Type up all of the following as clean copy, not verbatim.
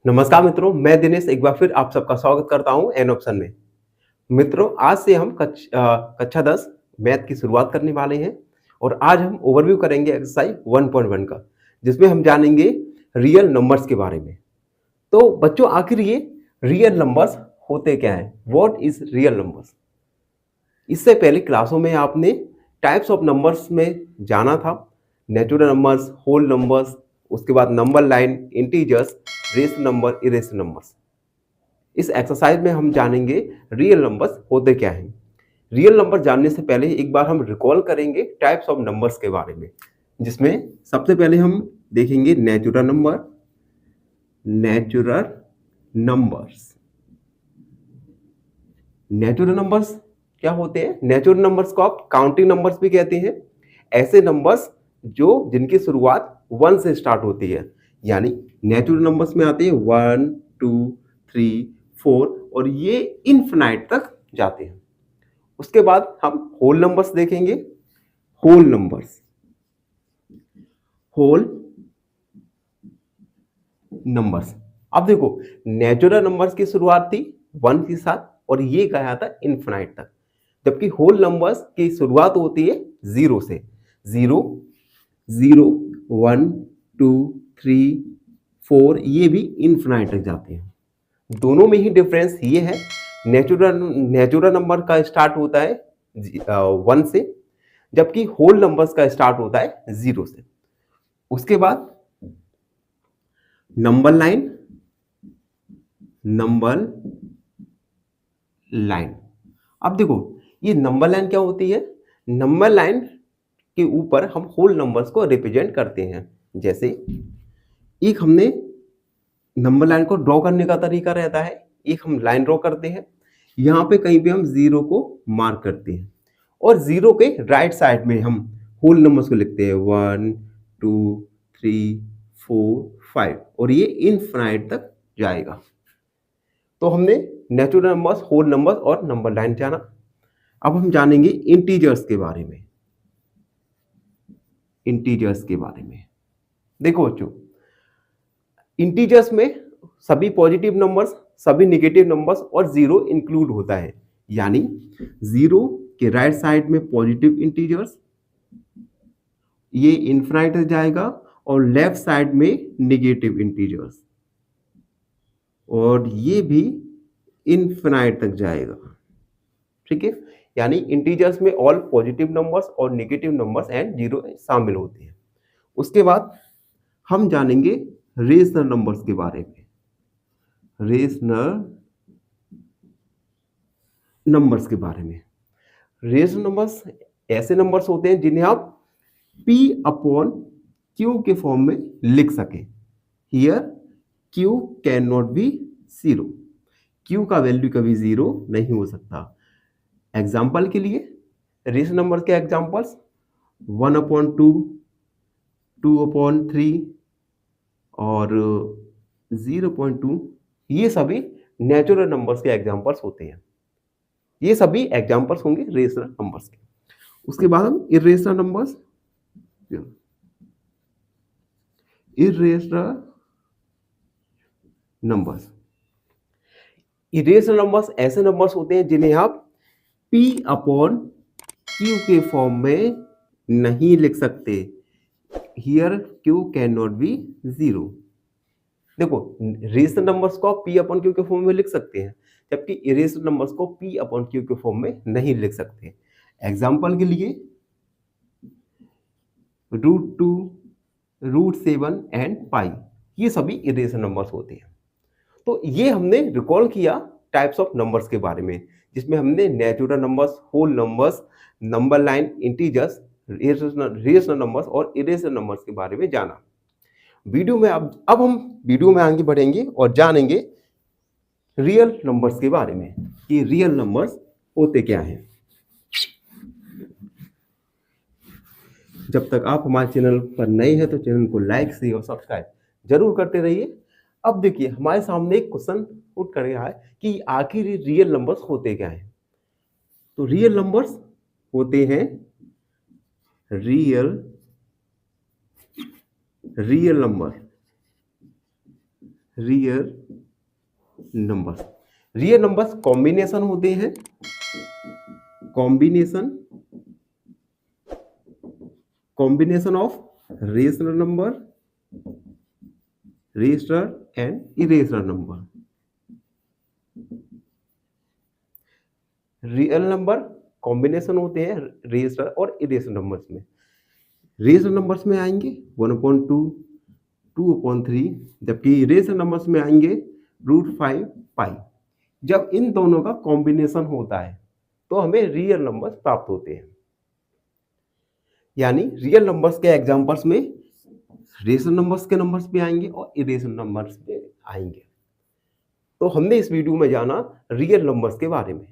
नमस्कार मित्रों, मैं दिनेश एक बार फिर आप सबका स्वागत करता हूं एन ऑप्शन में। मित्रों, आज से हम कक्षा 10 मैथ की शुरुआत करने वाले हैं और आज हम ओवरव्यू करेंगे एक्सरसाइज 1.1 का, जिसमें हम जानेंगे रियल नंबर्स के बारे में। तो बच्चों, आखिर ये रियल नंबर्स होते क्या हैं? What is real numbers? इससे पहले क्लासों में आपने टाइप्स ऑफ नंबर्स में जाना था, नेचुरल नंबर्स, होल नंबर्स, उसके बाद number line, integers, rational number, irrational numbers. इस एक्सरसाइज में हम जानेंगे रियल नंबर्स होते क्या हैं। रियल नंबर जानने से पहले एक बार हम रिकॉल करेंगे टाइप्स ऑफ नंबर्स के बारे में, जिसमें सबसे पहले हम देखेंगे natural number. Natural numbers natural numbers क्या होते हैं? नेचुरल नंबर्स को आप काउंटिंग नंबर्स भी कहते हैं। ऐसे नंबर्स जिनकी शुरुआत 1 से स्टार्ट होती है, यानी नेचुरल नंबर्स में आते हैं 1, 2, 3, 4 और ये इनफिनाइट तक जाते हैं। उसके बाद हम होल नंबर्स देखेंगे। Whole numbers, whole numbers. अब देखो, नेचुरल नंबर्स की शुरुआत थी 1 के साथ और ये गया था इनफिनाइट तक, जबकि होल नंबर्स की शुरुआत होती है 0 से। 0, 0, 1, 2, 3, 4 ये भी इनफिनाइट तक जाते हैं। दोनों में ही डिफरेंस ये है, नेचुरल नंबर का स्टार्ट होता है 1 से, जबकि होल नंबर्स का स्टार्ट होता है 0 से। उसके बाद नंबर लाइन, नंबर लाइन। अब देखो, ये नंबर लाइन क्या होती है? नंबर लाइन के ऊपर हम होल नंबर्स को रिप्रेजेंट करते हैं। जैसे एक हमने नंबर लाइन को ड्रॉ करने का तरीका रहता है, एक हम लाइन ड्रॉ करते हैं, यहाँ पे कहीं पे हम 0 को मार्क करते हैं और 0 के राइट साइड में हम होल नंबर्स को लिखते हैं 1, 2, 3, 4, 5 और ये इनफिनाइट तक जाएगा। तो हमने नेचुरल नंबर्स, होल नंबर्स और नंबर लाइन जाना। अब हम जानेंगे इंटीजर्स के बारे में। इंटीजर्स के बारे में देखो बच्चों, इंटीजर्स में सभी पॉजिटिव नंबर्स, सभी नेगेटिव नंबर्स और 0 इंक्लूड होता है, यानी 0 के राइट साइड में पॉजिटिव इंटीजर्स, ये इनफिनाइट तक जाएगा, और लेफ्ट साइड में नेगेटिव इंटीजर्स और ये भी इनफिनाइट तक जाएगा। ठीक है, यानी इंटीजर्स में ऑल पॉजिटिव नंबर्स और नेगेटिव नंबर्स एंड 0 शामिल होते हैं। उसके बाद हम जानेंगे रेशनल नंबर्स के बारे में। रेशनल नंबर्स के बारे में रेशनल नंबर्स ऐसे नंबर्स होते हैं जिन्हें आप P अपॉन Q के फॉर्म में लिख सके। Here Q can not be 0, Q का वैल्यू कभी 0 नहीं हो सकता। एग्जाम्पल के लिए रेशनल नंबर के एग्जाम्पल्स 1/2, 2/3 और 0.2, ये सभी नेचुरल नंबर्स के एग्जाम्पल्स होते हैं। ये सभी एग्जाम्पल्स होंगे रेशनल नंबर्स के। उसके बाद हम irrational numbers. Irrational numbers, irrational numbers ऐसे नंबर्स होते हैं जिन्हें आप P अपॉन Q के फॉर्म में नहीं लिख सकते। Here Q can not be 0। देखो, रेशनल नंबर्स को आप P अपॉन Q के फॉर्म में लिख सकते हैं, जबकि इरेशनल नंबर्स को P अपॉन Q के फॉर्म में नहीं लिख सकते। एग्जाम्पल के लिए √2, √7 एंड पाई, ये सभी इरेशनल नंबर्स होते हैं। तो ये हमने रिकॉल किया टाइप्स ऑफ नंबर्स के बारे में, जिसमें हमने natural numbers, whole numbers, number line, integers, rational numbers और इरेशनल नंबर्स के बारे में जाना। वीडियो में अब हम वीडियो में आगे बढ़ेंगे और जानेंगे रियल नंबर्स के बारे में कि रियल नंबर्स होते क्या हैं। जब तक आप हमारे चैनल पर नए हैं तो चैनल को लाइक, शेयर और सब्सक्राइब जरूर करते रहिए। अब देखिए, हमारे सामने एक क्वेश्चन उठ कर रहा है कि आखिर रियल नंबर्स होते क्या हैं। तो रियल नंबर्स होते हैं real number. Real numbers. Real numbers combination होते हैं, combination of rational number, rational and irrational number. Real number combination होते हैं रेशनल और इरेशनल नंबर्स में। रेशनल नंबर्स में आएंगे 1/2, 2/3, जबकि इरेशनल नंबर्स में आएंगे √5 पाई। जब इन दोनों का कॉम्बिनेशन होता है तो हमें रियल नंबर्स प्राप्त होते हैं। यानी रियल नंबर्स के एग्जांपल्स में रेशनल नंबर्स के नंबर्स भी आएंगे और इरेशनल नंबर्स भी आएंगे। तो हमने इस वीडियो में जाना रियल नंबर्स के बारे में।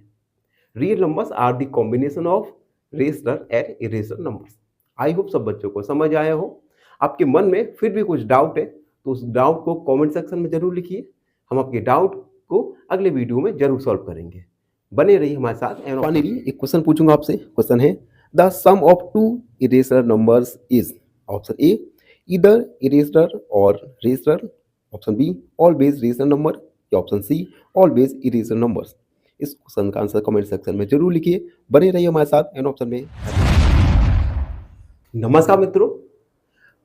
Real numbers are the combination of rational and irrational numbers. I hope सब बच्चों को समझ आया हो। आपके मन में फिर भी कुछ डाउट है तो उस डाउट को कमेंट सेक्शन में जरूर लिखिए। हम आपके डाउट को अगले वीडियो में जरूर सॉल्व करेंगे। बने रहिए हमारे साथ। फाइनली एक क्वेश्चन पूछूंगा आपसे। क्वेश्चन है the sum of two irrational numbers is. Option A either irrational or rational, option B always rational number, या option C always irrational numbers. इस क्वेश्चन का आंसर कमेंट सेक्शन में जरूर लिखिए। बने रहिए हमारे साथ एन ऑप्शन में। नमस्कार मित्रों,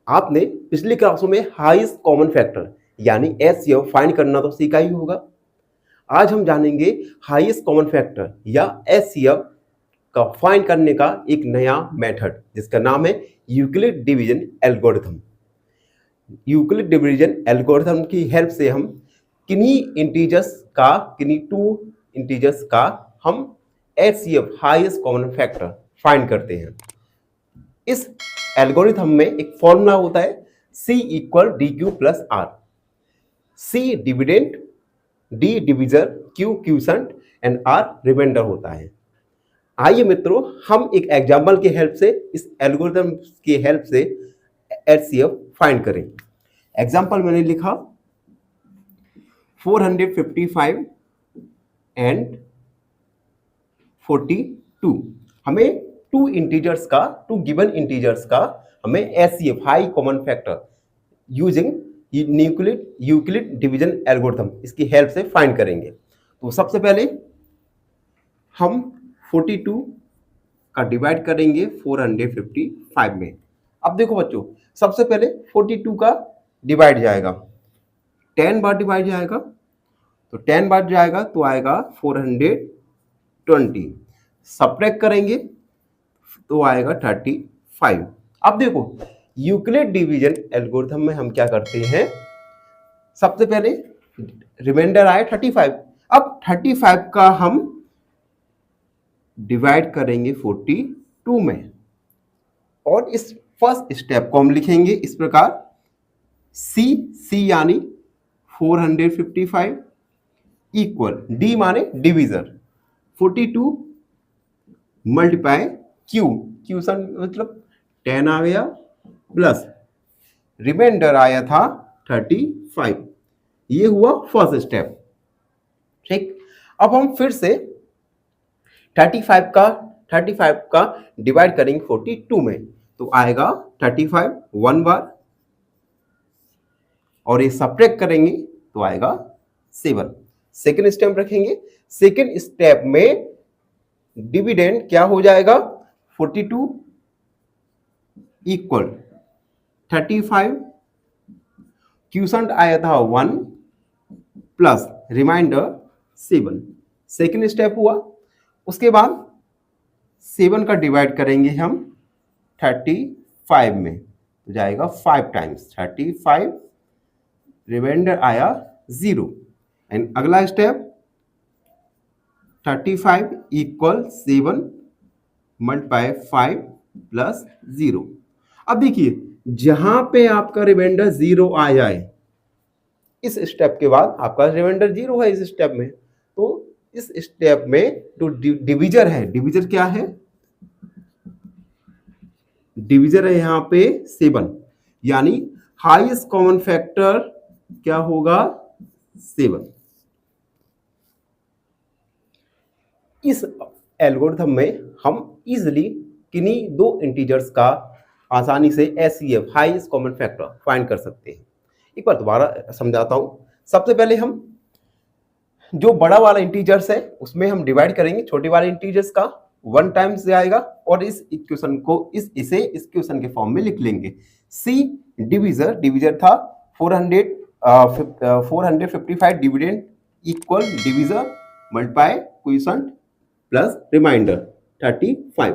आपने पिछली क्लासों में हाईएस्ट कॉमन फैक्टर यानी एचसीएफ फाइंड करना तो सीखा ही होगा। आज हम जानेंगे हाईएस्ट कॉमन फैक्टर या एचसीएफ का फाइंड करने का एक नया मेथड जिसका नाम है Euclid division algorithm. Euclid division algorithm की हेल्प से हम किन्हीं टू इंटीजर्स का हम HCF highest common factor find करते हैं। इस एल्गोरिथम में एक फॉर्मूला होता है C = DQ + R। C dividend, D divisor, Q quotient and R remainder होता है। आइए मित्रों हम एक एग्जाम्पल की हेल्प से, इस एल्गोरिथम की हेल्प से एचसीएफ फाइंड करें। एग्जाम्पल मैंने लिखा 455 एंड 42। हमें टू गिवन इंटीजर्स का हमें HCF high common factor using Euclid division algorithm इसकी हेल्प से फाइंड करेंगे। तो सबसे पहले हम 42 का डिवाइड करेंगे 455 में। अब देखो बच्चों, सबसे पहले 42 का डिवाइड जाएगा, 10 बार डिवाइड जाएगा, तो 10 बार जाएगा तो आएगा 420। सब्ट्रैक्ट करेंगे तो आएगा 35। अब देखो यूक्लिड डिवीजन एल्गोरिथम में हम क्या करते हैं, सबसे पहले रिमाइंडर आए 35। अब 35 का हम डिवाइड करेंगे 42 में और इस फर्स्ट स्टेप को हम लिखेंगे इस प्रकार C यानी 455 इक्वल D माने डिवीजर 42 मल्टीप्लाई क्यूसन मतलब 10 आ गया प्लस रिमाइंडर आया था 35। ये हुआ फर्स्ट स्टेप। ठीक, अब हम फिर से 35 का डिवाइड करेंगे 42 में तो आएगा 35 1 बार और ये सब्ट्रैक्ट करेंगे तो आएगा 7। सेकेंड स्टेप रखेंगे। सेकेंड स्टेप में डिविडेंड क्या हो जाएगा 42 इक्वल 35 क्यूसेंट आया था 1 प्लस रिमाइंडर 7। सेकेंड स्टेप हुआ। उसके बाद 7 का डिवाइड करेंगे हम 35 में तो जाएगा 5 टाइम्स 35, रिमाइंडर आया 0 एंड अगला स्टेप 35 इक्वल 7 मल्टीप्लाई 5 प्लस 0। अब देखिए जहां पे आपका रिमाइंडर 0 आ जाए, इस स्टेप के बाद आपका रिमाइंडर 0 है इस स्टेप में, तो इस स्टेप में जो डिवीजर है, डिवीजर क्या है, डिवीजर है यहां पे 7 यानी हाईएस्ट कॉमन फैक्टर क्या होगा 7। इस एल्गोरिथम में हम इजिली किन्हीं दो इंटीजर्स का आसानी से HCF highest common factor find कर सकते हैं। एक बार दोबारा समझाता हूं। सबसे पहले हम जो बड़ा वाला इंटीजर्स है उसमें हम डिवाइड करेंगे छोटे वाले इंटीजर्स का 1 टाइम्स जाएगा और इस इक्वेशन को इसे इस क्वेश्चन के फॉर्म में लिख लेंगे। सी डिवीजर था 455 dividend equal divisor multiply quotient plus remainder 35।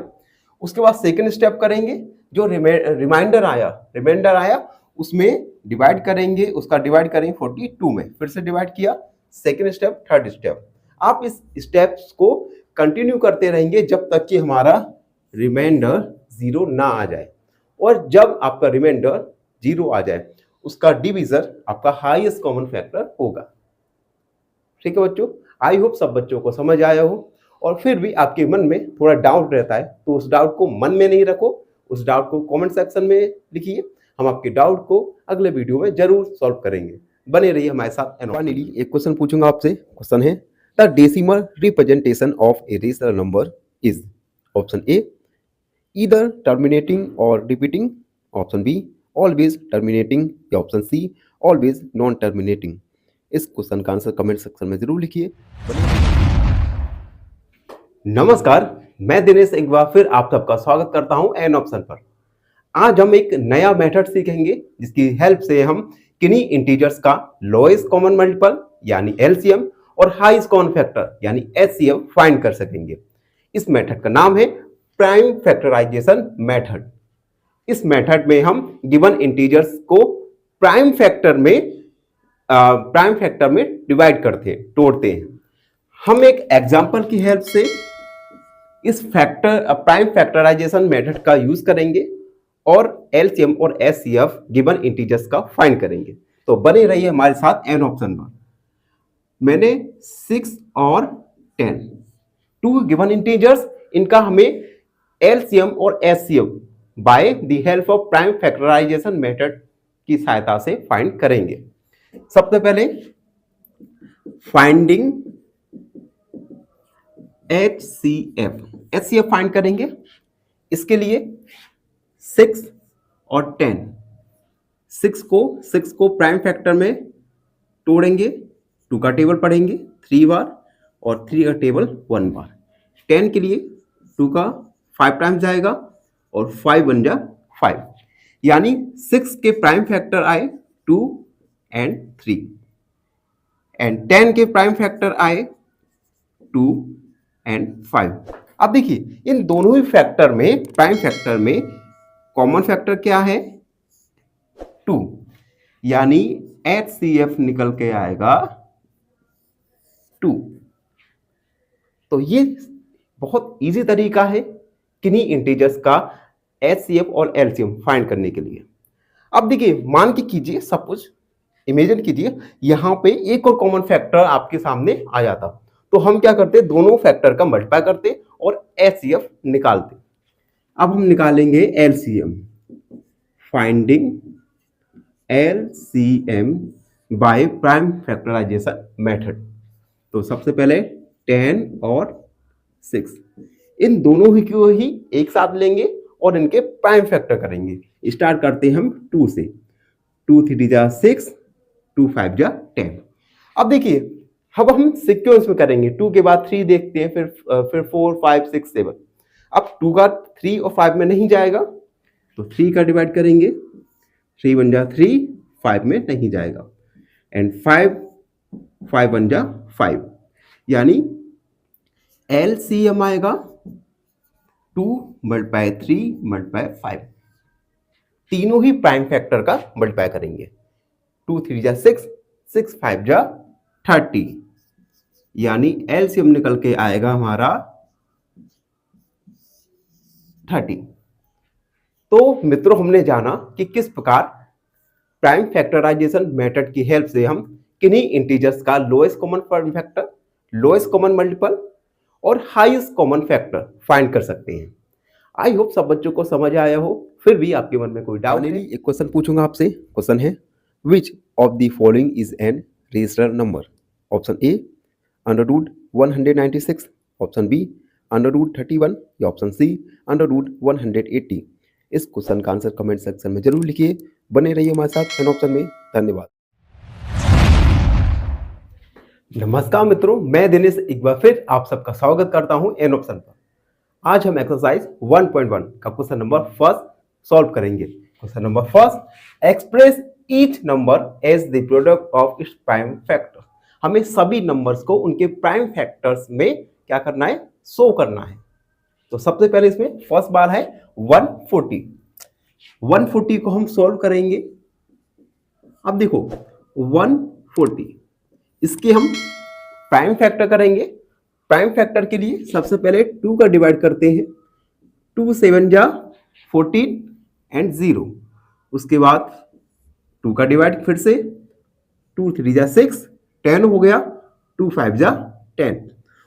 उसके बाद सेकंड स्टेप करेंगे, जो रिमाइंडर आया उसमें डिवाइड करेंगे, उसका डिवाइड करेंगे 42 में, फिर से डिवाइड किया। सेकंड स्टेप, थर्ड स्टेप, आप इस स्टेप्स को कंटिन्यू करते रहेंगे जब तक कि हमारा रिमाइंडर 0 ना आ जाए। और जब आपका रिमाइंडर 0 आ जाए उसका डिवीजर आपका हाईएस्ट कॉमन फैक्टर होगा। ठीक है बच्चों, आई होप सब बच्चों को समझ आया हो। और फिर भी आपके मन में थोड़ा डाउट रहता है तो उस डाउट को मन में नहीं रखो, उस डाउट को कमेंट सेक्शन में लिखिए। हम आपके डाउट को अगले वीडियो में जरूर सॉल्व करेंगे। बने रहिए हमारे साथ। फाइनली एक क्वेश्चन पूछूंगा आपसे। क्वेश्चन है the decimal representation of a rational number is. Option A either terminating or repeating, option B always terminating, या option C always non terminating. इस क्वेश्चन का आंसर कमेंट सेक्शन में जरूर लिखिए। नमस्कार, मैं दिनेश एक बार फिर आप सबका स्वागत करता हूं एन ऑप्शन पर। आज हम एक नया मेथड सीखेंगे जिसकी हेल्प से हम किन्हीं इंटीजर्स का लोएस्ट कॉमन मल्टीपल यानी एलसीएम और हाईएस्ट कॉमन फैक्टर यानी एचसीएफ फाइंड कर सकेंगे। इस मेथड का नाम है प्राइम फैक्टराइजेशन मेथड। इस मेथड में हम गिवन इंटीजर्स को प्राइम फैक्टर में डिवाइड तोड़ते हैं। हम एक एग्जांपल की हेल्प से इस प्राइम फैक्टराइजेशन मेथड का यूज करेंगे और एलसीएम और एचसीएफ गिवन इंटीजर्स का फाइंड करेंगे। तो बने रहिए हमारे साथ एन ऑप्शन पर। मैंने 6 और 10 टू गिवन इंटीजर्स, इनका हमें एलसीएम और HCF by the help of prime factorisation method की सहायता से फाइंड करेंगे। सबसे पहले फाइंडिंग एचसीएफ फाइंड करेंगे। इसके लिए 6 और 10, 6 को प्राइम फैक्टर में तोड़ेंगे, 2 का टेबल पढ़ेंगे 3 बार और 3 का टेबल 1 बार। 10 के लिए 2 का 5 टाइम्स जाएगा और 5 बन जा 5, यानी 6 के प्राइम फैक्टर आए 2 एंड 3 एंड 10 के प्राइम फैक्टर आए 2 एंड 5। अब देखिए इन दोनों ही फैक्टर में, प्राइम फैक्टर में कॉमन फैक्टर क्या है 2, यानी एचसीएफ निकल के आएगा 2। तो ये बहुत इजी तरीका है किन्हीं इंटीजर्स का एचसीएफ और एलसीएम फाइंड करने के लिए। अब देखिए मान के कीजिए, सपोज इमेजिन कीजिए यहां पे एक और कॉमन फैक्टर आपके सामने आ जाता, तो हम क्या करते, दोनों फैक्टर का मल्टीप्लाई करते और एचसीएफ निकालते। अब हम निकालेंगे LCM, finding LCM by prime factorisation method. तो सबसे पहले 10 और 6 इन दोनों ही को ही एक साथ लेंगे और इनके प्राइम फैक्टर करेंगे। स्टार्ट करते हैं हम 2 से। 2 3 जा 6, 2 5 जा 10। अब देखिए अब हम सीक्वेंस में करेंगे, 2 के बाद 3 देखते हैं, फिर 4 5 6 7। अब 2 का 3 और 5 में नहीं जाएगा तो 3 का डिवाइड करेंगे, 3 बन जा 3, 5 में नहीं जाएगा एंड 5 बन जा 5, यानी एलसीएम आएगा 2 मल्टीप्लाई 3 मल्टीप्लाई 5। तीनों ही प्राइम फैक्टर का मल्टीप्लाई करेंगे। 2 3 जा 6, 6 5 जा 30, यानी एलसीएम निकल के आएगा हमारा 30। तो मित्रों हमने जाना कि किस प्रकार प्राइम फैक्टराइजेशन मेथड की हेल्प से हम किन्हीं इंटीजर्स का lowest common factor, lowest common multiple और हाईएस्ट कॉमन फैक्टर फाइंड कर सकते हैं। आई होप सब बच्चों को समझ आया हो। फिर भी आपके मन में कोई डाउट नहीं, एक क्वेश्चन पूछूंगा आपसे। क्वेश्चन है which of the following is an rational number. Option A √196, option B √31, या ऑप्शन सी √180। इस क्वेश्चन का आंसर कमेंट सेक्शन में जरूर लिखिए। बने रहिए हमारे साथ एन ऑप्शन में। धन्यवाद। नमस्कार मित्रों, मैं दिनेश एक बार फिर आप सबका स्वागत करता हूं एन ऑप्शन पर। आज हम एक्सरसाइज 1.1 का क्वेश्चन नंबर फर्स्ट सॉल्व करेंगे। Question number first, express each number as the product of its prime factor. हमें सभी नंबर्स को उनके प्राइम फैक्टर्स में क्या करना है, शो करना है। तो सबसे पहले इसमें फर्स्ट बार है 140। 140 को हम सॉल्व करेंगे। अब देखो 140 इसके हम प्राइम फैक्टर करेंगे। प्राइम फैक्टर के लिए सबसे पहले 2 का डिवाइड करते हैं। 2 7 जा 14 एंड 0। उसके बाद 2 का डिवाइड फिर से, 2 3 जा 6, 10 हो गया। 2 5 जा 10।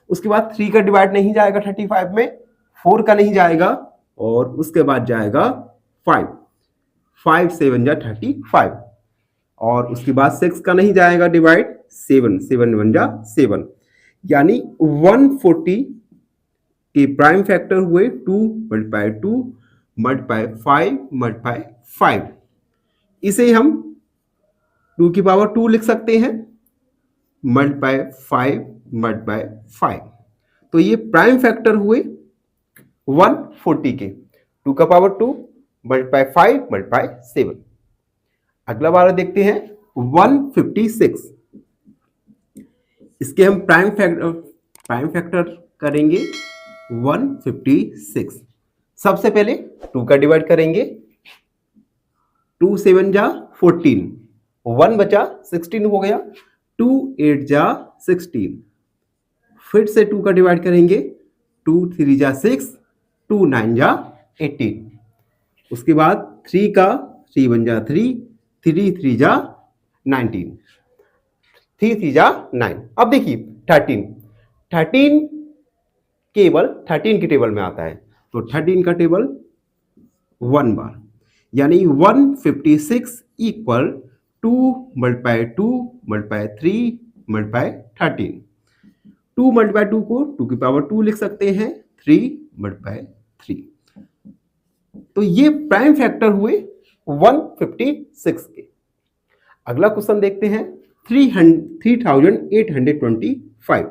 उसके बाद 3 का डिवाइड नहीं जाएगा 35 में, 4 का नहीं जाएगा, और उसके बाद जाएगा 5। 5 7 जा 35, और उसके बाद 6 का नहीं जाएगा डिवाइड, 7 7 1 जा 7। यानी 140 के प्राइम फैक्टर हुए 2 मल्टीप्लाई 2 मल्टीप्लाई 5 मल्टीप्लाई 5। इसे हम 2 की पावर 2 लिख सकते हैं, मल्टीप्लाई 5 मल्टीप्लाई 5। तो ये प्राइम फैक्टर हुए 140 के, 2 का पावर 2 मल्टीप्लाई 5 मल्टीप्लाई 7। अगला वाला देखते हैं 156। इसके हम प्राइम फैक्टर करेंगे 156। सबसे पहले 2 का डिवाइड करेंगे। 2 7 जा 14, 1 बचा 16 हो गया। 2 8 जा 16। फिर से 2 का डिवाइड करेंगे। 2 3 जा 6, 2 9 जा 18। उसके बाद 3 का 3 1 जा 3, 3 3 जा 19, 3 3 जा 9। अब देखिए 13 केवल 13 के टेबल में आता है, तो 13 का टेबल 1 बार, यानी 156 equal 2 multiply 2 multiply 3 multiply 13। 2 multiply 2 को 2 की पावर 2 लिख सकते हैं, 3 मल्टीप्लाई 3। तो ये प्राइम फैक्टर हुए 156 के। अगला क्वेश्चन देखते हैं 3825।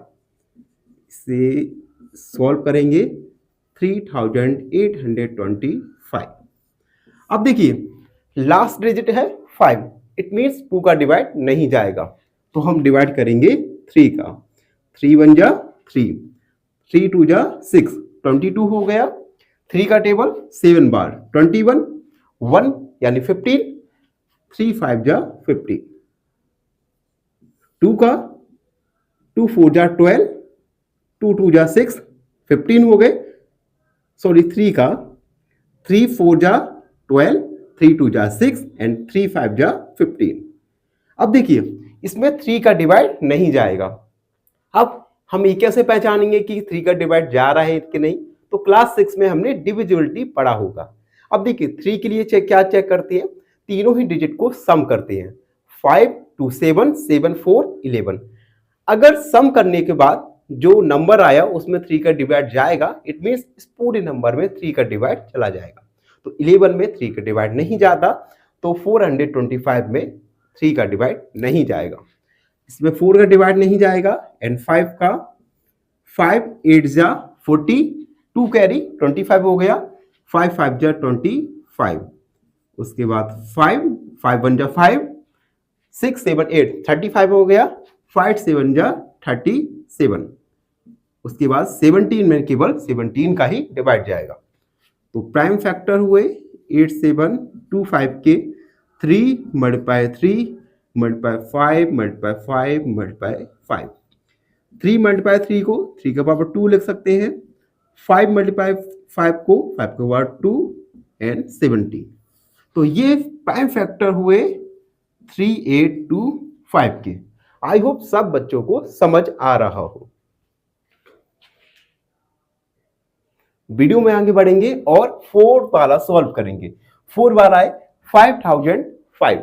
इसे सॉल्व करेंगे 3825। अब देखिए लास्ट डिजिट है 5, इट मीन्स 2 का डिवाइड नहीं जाएगा, तो हम डिवाइड करेंगे 3 का। 3 1 जा 3, 3 2 जा 6, 22 हो गया। 3 का टेबल 7 बार, 21 1 यानी 15, 3 5 जा 50। 2 का 2 4 जा 12, 2 2 जा 6, 15 हो गए। सॉरी 3 का 3 4 जा 12, 3 2 जा 6 एंड 3 5 जा 15। अब देखिए इसमें 3 का डिवाइड नहीं जाएगा। अब हम ये कैसे पहचानेंगे कि 3 का डिवाइड जा रहा है कि नहीं? तो क्लास 6 में हमने डिविजिबिलिटी पढ़ा होगा। अब देखिए 3 के लिए क्या चेक करते हैं, तीनों ही डिजिट को सम करते हैं। 5 2 7 7 4 11। अगर सम करने के बाद जो नंबर आया उसमें 3 का डिवाइड जाएगा, इट मीन्स इस पूरे नंबर में 3 का डिवाइड चला जाएगा। तो 11 में 3 का डिवाइड नहीं जाता, तो 425 में 3 का डिवाइड नहीं जाएगा। इसमें 4 का डिवाइड नहीं जाएगा, एंड 5 का 5 8 जा 40, 2 कैरी 25 हो गया। 5 5 जा 25। उसके बाद 5 5 1 जा 5, 6 7 8 35 हो गया। 5 7 जा 37। उसके बाद 17 में केवल 17 का ही डिवाइड जाएगा। तो प्राइम फैक्टर हुए 8725 के 3 multiply 3 multiply 5 multiply 5 multiply 5। 3 multiply 3 को 3 का पावर 2 लिख सकते हैं। 5 मल्टीप्लाई 5 को 5 का पावर 2 एंड 17। तो ये प्राइम फैक्टर हुए 3825 के। आई होप सब बच्चों को समझ आ रहा हो। वीडियो में आगे बढ़ेंगे और 4 वाला सॉल्व करेंगे। 4 वाला है 5005।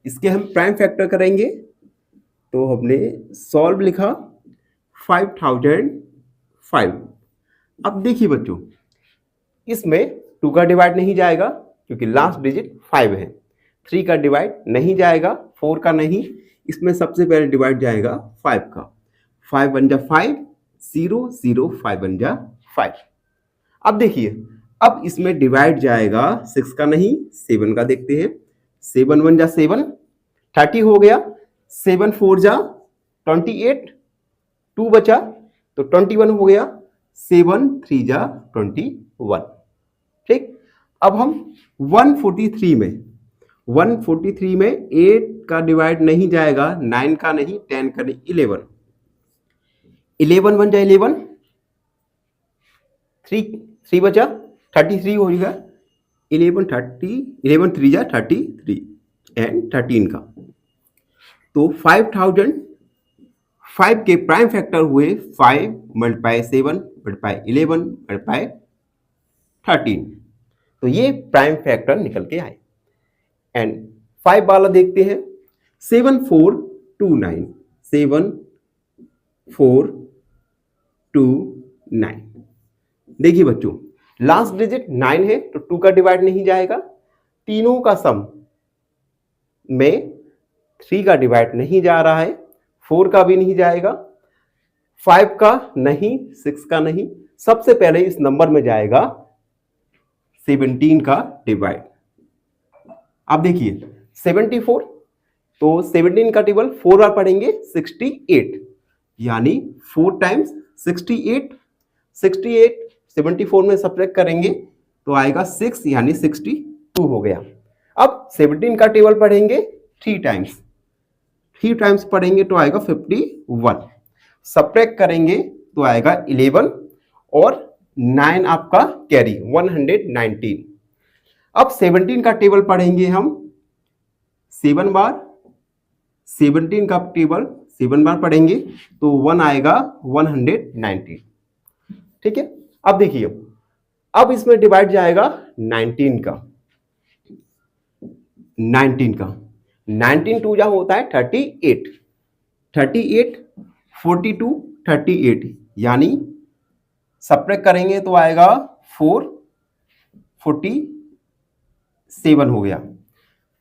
इसके हम प्राइम फैक्टर करेंगे, तो हमने सॉल्व लिखा 5005। अब देखिए बच्चों, इसमें 2 का डिवाइड नहीं जाएगा क्योंकि लास्ट डिजिट 5 है। 3 का डिवाइड नहीं जाएगा, 4 का नहीं। इसमें सबसे पहले डिवाइड जाएगा 5 का। 5 बन जा 5, 0 0 5 बन जा 5। अब देखिए, अब इसमें डिवाइड जाएगा 6 का नहीं 7 का। देखते हैं, 7 1 जा 7, 30 हो गया। 7 4 जा 28, 2 बचा तो 21 हो गया। 7 3 जा 21। ठीक, अब हम 143 में 8 का डिवाइड नहीं जाएगा, 9 का नहीं, 10 का नहीं, 11 बन जाए 11, 3 बचा 33 हो जाएगा। 11 3 जा 33 एंड 13 का। तो 5005 के प्राइम फैक्टर हुए 5 मल्टीप्लाई 7 मल्टीप्लाई 11 मल्टीप्लाई 13। तो ये प्राइम फैक्टर निकल के आए। एंड 5 वाला देखते हैं, 7429, 7429। देखिए बच्चों, लास्ट डिजिट 9 है तो 2 का डिवाइड नहीं जाएगा। तीनों का सम में 3 का डिवाइड नहीं जा रहा है, 4 का भी नहीं जाएगा, 5 का नहीं, 6 का नहीं। सबसे पहले इस नंबर में जाएगा 17 का डिवाइड। अब देखिए 74, तो 17 का टेबल 4 बार पढ़ेंगे 68, यानी 4 टाइम्स 68। 74 में सब्ट्रैक्ट करेंगे तो आएगा 6, यानी 62 हो गया। अब 17 का टेबल पढ़ेंगे 3 टाइम्स पढ़ेंगे तो आएगा 51। सब्ट्रैक्ट करेंगे तो आएगा 11 और 9 आपका कैरी 119। अब 17 का टेबल पढ़ेंगे हम 7 बार। 17 का टेबल 7 बार पढ़ेंगे तो 1 आएगा 190। ठीक है, अब देखिए, अब इसमें डिवाइड जाएगा 19 का। 19 2 जा होता है 38, 42 38, यानी सब्ट्रैक्ट करेंगे तो आएगा 47 हो गया।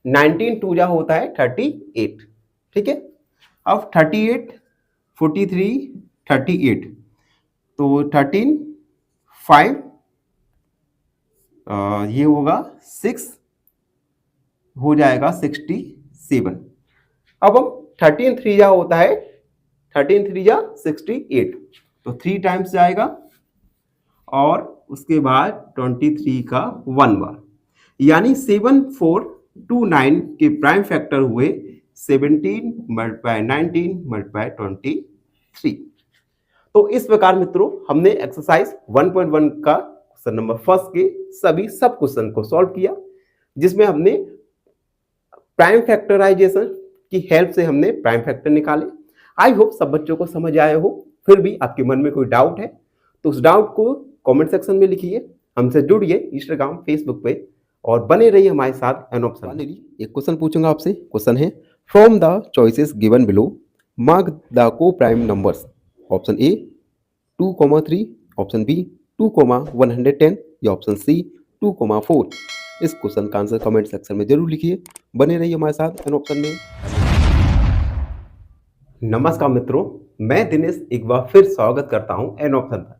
19 2 जा होता है 38। ठीक है, अब 38 43 38, तो 13 5 ये होगा 6 हो जाएगा 67। अब हम 13 3 जा होता है 13 3 जा 68, तो 3 टाइम्स जाएगा और उसके बाद 23 का 1 बार, यानी 7429 के प्राइम फैक्टर हुए 17 मल्टीप्लाई 19 मल्टीप्लाई 23। तो इस प्रकार मित्रों हमने एक्सरसाइज 1.1 का क्वेश्चन नंबर फर्स्ट के सभी सब क्वेश्चन को सॉल्व किया, जिसमें हमने प्राइम फैक्टराइजेशन की हेल्प से हमने प्राइम फैक्टर निकाले। आई होप सब बच्चों को समझ आए हो। फिर भी आपके मन में कोई डाउट है तो उस डाउट को कमेंट सेक्शन में लिखिए, हमसे जुड़िए इंस्टाग्राम फेसबुक पे और बने रहिए हमारे साथ एनऑप्शन। एक क्वेश्चन पूछूंगा आपसे। क्वेश्चन है, from the choices given below mark the coprime numbers. Option A 2,3, option B 2,110 या ऑप्शन सी 2,4। इस क्वेश्चन का आंसर कमेंट सेक्शन में जरूर लिखिए। बने रहिए हमारे साथ एनऑप्शन में। नमस्कार मित्रों, मैं दिनेश एक बार फिर स्वागत करता हूं एनऑप्शन पर।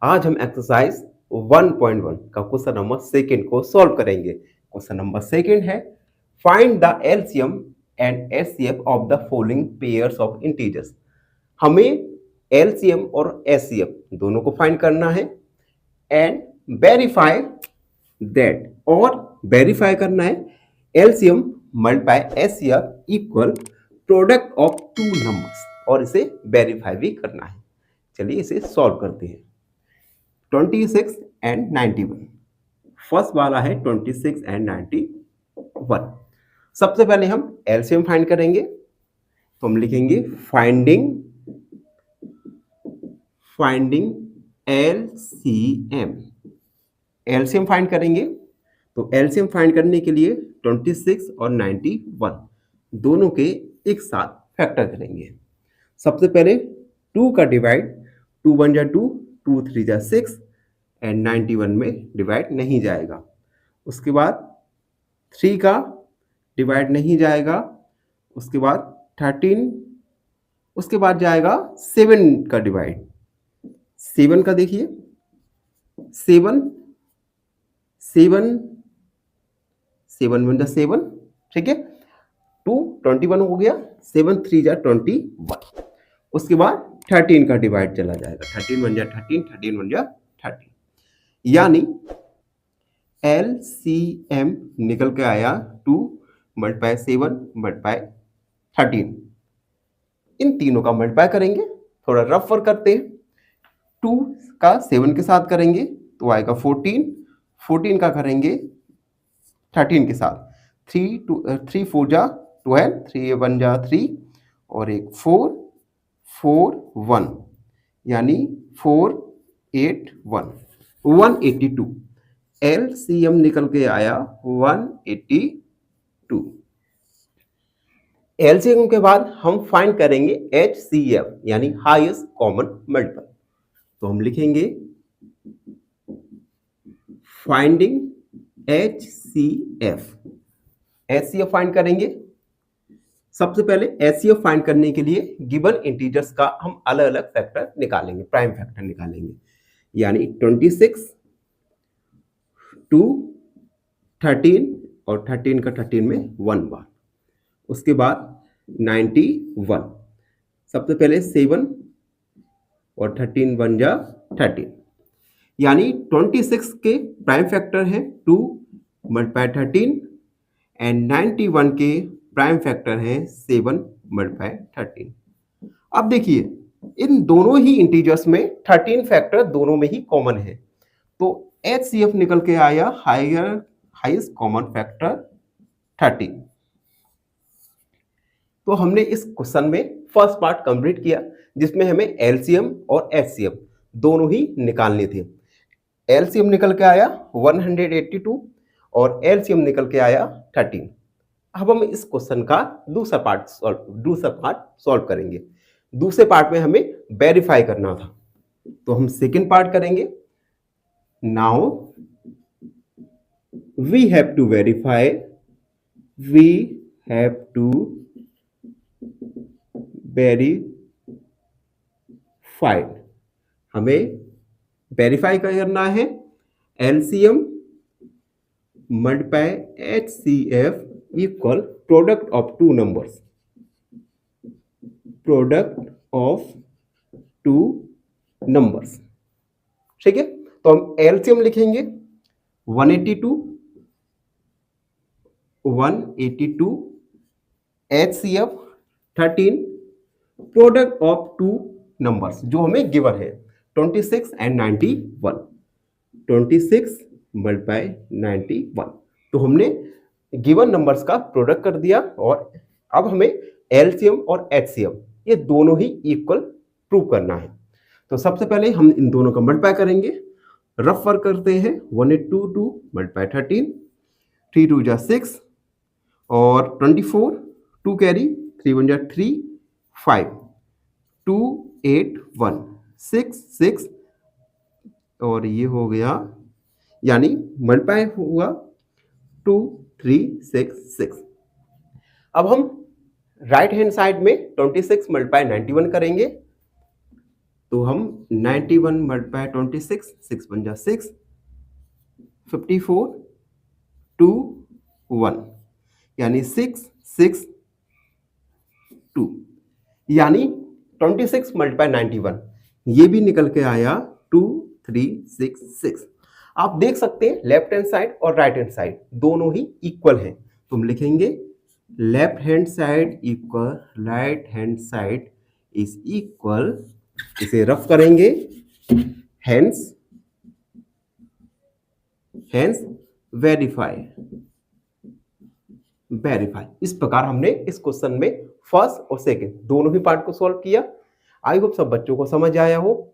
आज हम एक्सरसाइज 1.1 का क्वेश्चन नंबर सेकंड को सॉल्व करेंगे। क्वेश्चन नंबर सेकंड है, find the LCM and HCF of the following pairs of integers. हमें एलसीएम और एचसीएफ दोनों को फाइंड करना है एंड वेरीफाई दैट, और वेरीफाई करना है LCM multiply HCF equal product of 2 numbers, और इसे वेरीफाई भी करना है। चलिए इसे सॉल्व करते हैं। 26 एंड 91, फर्स्ट वाला है 26 एंड 91। सबसे पहले हम एलसीएम फाइंड करेंगे, तो हम लिखेंगे फाइंडिंग एलसीएम। एलसीएम फाइंड करेंगे, तो एलसीएम फाइंड करने के लिए 26 और 91 दोनों के एक साथ फैक्टर करेंगे। सबसे पहले 2 का डिवाइड, 2 1 जा 2, 2 3 जा 6 एंड 91 में डिवाइड नहीं जाएगा। उसके बाद 3 का डिवाइड नहीं जाएगा। उसके बाद 13 उसके बाद जाएगा 7 का डिवाइड, 7 का देखिए 7 7 7 1 7, ठीक है, 2 21 हो गया, 7 3 जा 21। उसके बाद 13 का डिवाइड चला जाएगा, 13 1 जा 13, 13 1 जा 13, यानी LCM निकल के आया 2 मल्टीप्लाई 7 मल्टीप्लाई 13। इन तीनों का मल्टीप्लाई करेंगे, थोड़ा रफ वर्क करते हैं। 2 का 7 के साथ करेंगे तो आएगा 14, 14 का करेंगे 13 के साथ, 3 4 जा 12, 3 1 जा 3 और एक 4 4 1, यानी 4 8 1 182। LCM निकल के आया 182। LCM के बाद हम फाइंड करेंगे HCF यानी हाईएस्ट कॉमन मल्टीपल। तो हम लिखेंगे फाइंडिंग HCF। HCF फाइंड करेंगे। सबसे पहले HCF फाइंड करने के लिए गिवन इंटीजर्स का हम अलग अलग फैक्टर निकालेंगे, प्राइम फैक्टर निकालेंगे, यानी 26 2 13 और 13 का 13 में 1 बार। उसके बाद 91, सबसे पहले 7 और 13 1 जा 13, यानी 26 के प्राइम फैक्टर है 2 मल्टीप्लाई 13 एंड 91 के प्राइम फैक्टर है 7 मल्टीप्लाई 13। अब देखिए इन दोनों ही इंटीजर्स में 13 फैक्टर दोनों में ही कॉमन है, तो HCF निकल के आया हाईएस्ट कॉमन फैक्टर 13। तो हमने इस क्वेश्चन में फर्स्ट पार्ट कंप्लीट किया जिसमें हमें LCM और HCF दोनों ही निकालने थे। LCM निकल के आया 182 और LCM निकल के आया 13। अब हम इस क्वेश्चन का दूसरा पार्ट सॉल्व करेंगे। दूसरे पार्ट में हमें वेरीफाई करना था, तो हम सेकेंड पार्ट करेंगे। Now we have to verify, हमें वेरीफाई करना है LCM multiply HCF equal product of two numbers, ठीक है। तो हम LCM लिखेंगे 182 HCF 13, product of two numbers जो हमें गिवन है 26 एंड 91, 26 मल्टीप्लाई 91। तो हमने गिवन नंबर्स का प्रोडक्ट कर दिया और अब हमें LCM और HCF ये दोनों ही इक्वल प्रूव करना है। तो सबसे पहले हम इन दोनों का मल्टीप्लाई करेंगे, रफ वर्क करते हैं। 182 मल्टीप्लाई 13, 3 2 जा 6 और 24, 2 कैरी, 3 1 जा 3 5, 2 8 1 6 6 और ये हो गया, यानी मल्टीप्लाई हुआ 2 3 6 6। अब हम राइट हैंड साइड में 26 मल्टीप्लाई 91 करेंगे, तो हम 91 मल्टीप्लाई 26, 6 1 जा 6, 54 2 1, यानी 6 6 2, यानी 26 मल्टीप्लाई 91 ये भी निकल के आया 2 3 6 6। आप देख सकते हैं लेफ्ट हैंड साइड और राइट हैंड साइड दोनों ही इक्वल हैं, तो हम लिखेंगे left hand side equal right hand side is equal, इसे रफ करेंगे, हेंस वेरीफाई। इस प्रकार हमने इस क्वेश्चन में फर्स्ट और सेकंड दोनों ही पार्ट को सॉल्व किया। आई होप सब बच्चों को समझ आया हो,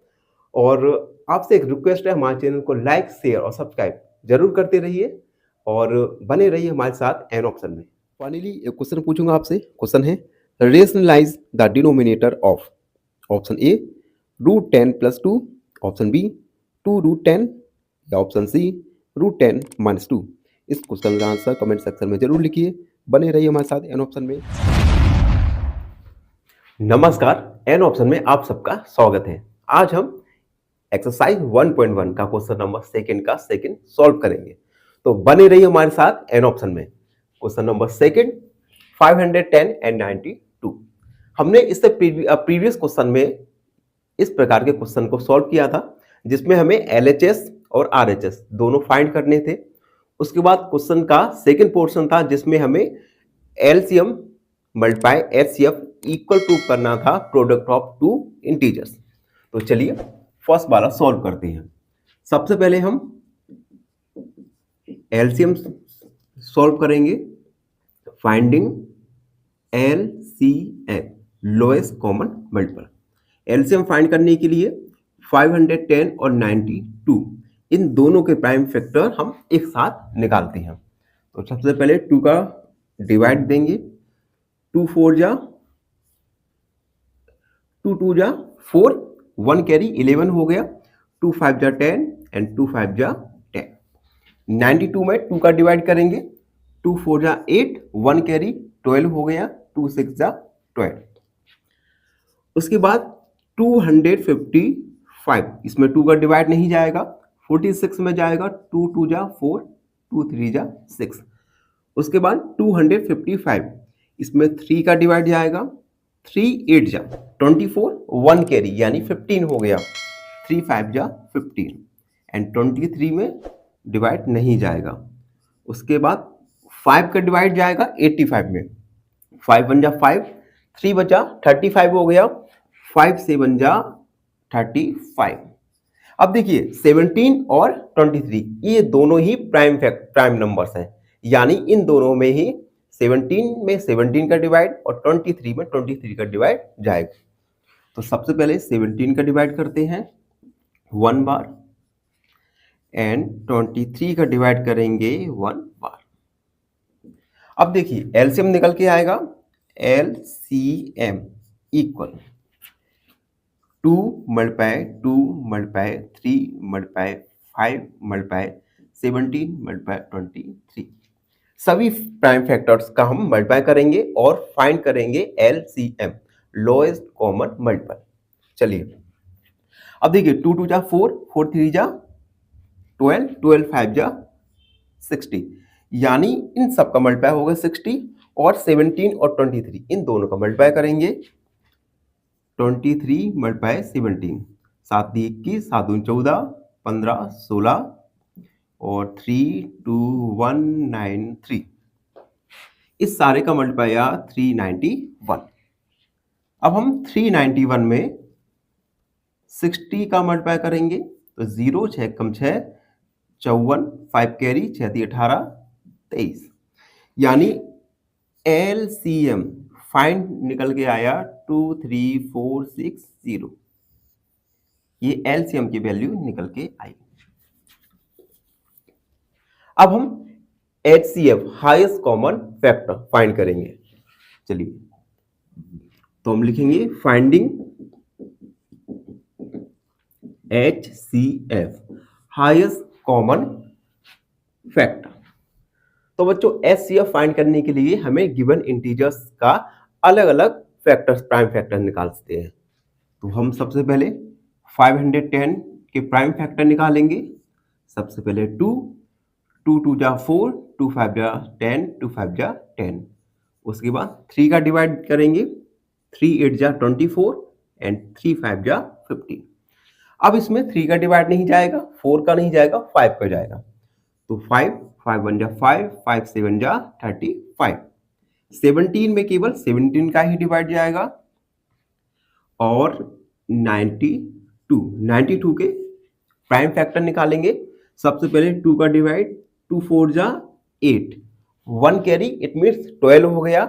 और आपसे एक रिक्वेस्ट है, हमारे चैनल को लाइक शेयर और सब्सक्राइब जरूर करते रहिए और बने रहिए हमारे साथ एन ऑप्शन में। फाइनली एक क्वेश्चन पूछूंगा आपसे। क्वेश्चन है rationalise the denominator of, option A √10 + 2, option B 2√10 या ऑप्शन सी √10 - 2। इस क्वेश्चन का आंसर कमेंट सेक्शन में जरूर लिखिए। बने रहिए हमारे साथ एन ऑप्शन में। नमस्कार, एन ऑप्शन में आप सबका स्वागत है। आज हम एक्सरसाइज 1.1 का क्वेश्चन नंबर सेकंड का सेकंड सॉल्व करेंगे। तो बने रहिए हमारे साथ एन ऑप्शन में। Question number second 510 and 92। हमने इससे प्रीवियस क्वेश्चन में इस प्रकार के क्वेश्चन को सॉल्व किया था, जिसमें हमें एलएचएस और आरएचएस दोनों फाइंड करने थे। उसके बाद क्वेश्चन का सेकंड पोर्शन था, जिसमें हमें LCM multiply HCF equal to करना था प्रोडक्ट ऑफ टू इंटीजर्स। तो चलिए फर्स्ट वाला सॉल्व करते हैं। सबसे पहले हम एलसीएम सॉल्व करेंगे। Finding LCM lowest common multiple. LCM find करने के लिए 510 और 92 इन दोनों के प्राइम फैक्टर हम एक साथ निकालते हैं। तो सबसे पहले 2 का डिवाइड देंगे। 2 4 जा 2 2 जा 4, 1 कैरी 11 हो गया। 2 5 जा 10 एंड 2 5 जा 10। 92 में 2 का डिवाइड करेंगे। 2 4 जा 8, 1 कैरी 12 हो गया। 2 6 जा 12। उसके बाद 255, इसमें 2 का डिवाइड नहीं जाएगा, 46 में जाएगा। 2 2 जा 4, 2 3 जा 6। उसके बाद 255, इसमें 3 का डिवाइड जाएगा। 3 8 जा 24, 1 कैरी यानी 15 हो गया। 3 5 जा 15 एंड 23 में डिवाइड नहीं जाएगा। उसके बाद 5 का डिवाइड जाएगा 85 में। 5 1 जा 5, 3 बचा 35 हो गया। 5 7 जा 35। अब देखिए 17 और 23 ये दोनों ही प्राइम नंबर्स हैं, यानी इन दोनों में ही 17 में 17 का डिवाइड और 23 में 23 का डिवाइड जाएगा। तो सबसे पहले 17 का डिवाइड करते हैं 1 बार एंड 23 का डिवाइड करेंगे 1 बार। अब देखिए एलसीएम निकल के आएगा। LCM equal 2 multiply 2 multiply 3 multiply 5 multiply 17 multiply 23। सभी प्राइम फैक्टर्स का हम मल्टीप्लाई करेंगे और फाइंड करेंगे एलसीएम लोएस्ट कॉमन मल्टीपल। चलिए अब देखिए 2 2 जा 4, 4 3 जा 12, 12 5 जा 60, यानी इन सब का मल्टीप्लाई होगा 60 और 17 और 23 इन दोनों का मल्टीप्लाई करेंगे। 23 मल्टीप्लाई 17, 7 21, 7 दूनी 14, 15 16 और 3 2 1 9 3। इस सारे का मल्टीप्लाई आया 391। अब हम 391 में 60 का मल्टीप्लाई करेंगे तो 0 6 कम 6 54, 5 कैरी 6 18 23, यानी एलसीएम फाइंड निकल के आया 23460। ये एलसीएम की वैल्यू निकल के आई। अब हम HCF highest common factor find करेंगे। चलिए तो हम लिखेंगे finding HCF highest common factor. तो बच्चों एचसीएफ फाइंड करने के लिए हमें गिवन इंटीजर्स का अलग अलग फैक्टर्स प्राइम फैक्टर निकालते हैं। तो हम सबसे पहले 510 के प्राइम फैक्टर निकालेंगे। सबसे पहले 2 2 2 जा 4, 2 5 जा 10, 2 5 जा 10। उसके बाद 3 का डिवाइड करेंगे। 3 8 जा 24 एंड 3 5 जा 15। अब इसमें 3 का डिवाइड नहीं जाएगा, 4 का नहीं जाएगा, 5 का जाएगा। तो 5 5 1 जा 5, 5 7 जा 35। 17 में केवल 17 का ही डिवाइड जाएगा और 92 के प्राइम फैक्टर निकालेंगे। सबसे पहले 2 का डिवाइड, 2 4 जा 8, 1 कैरी इट मीन्स 12 हो गया।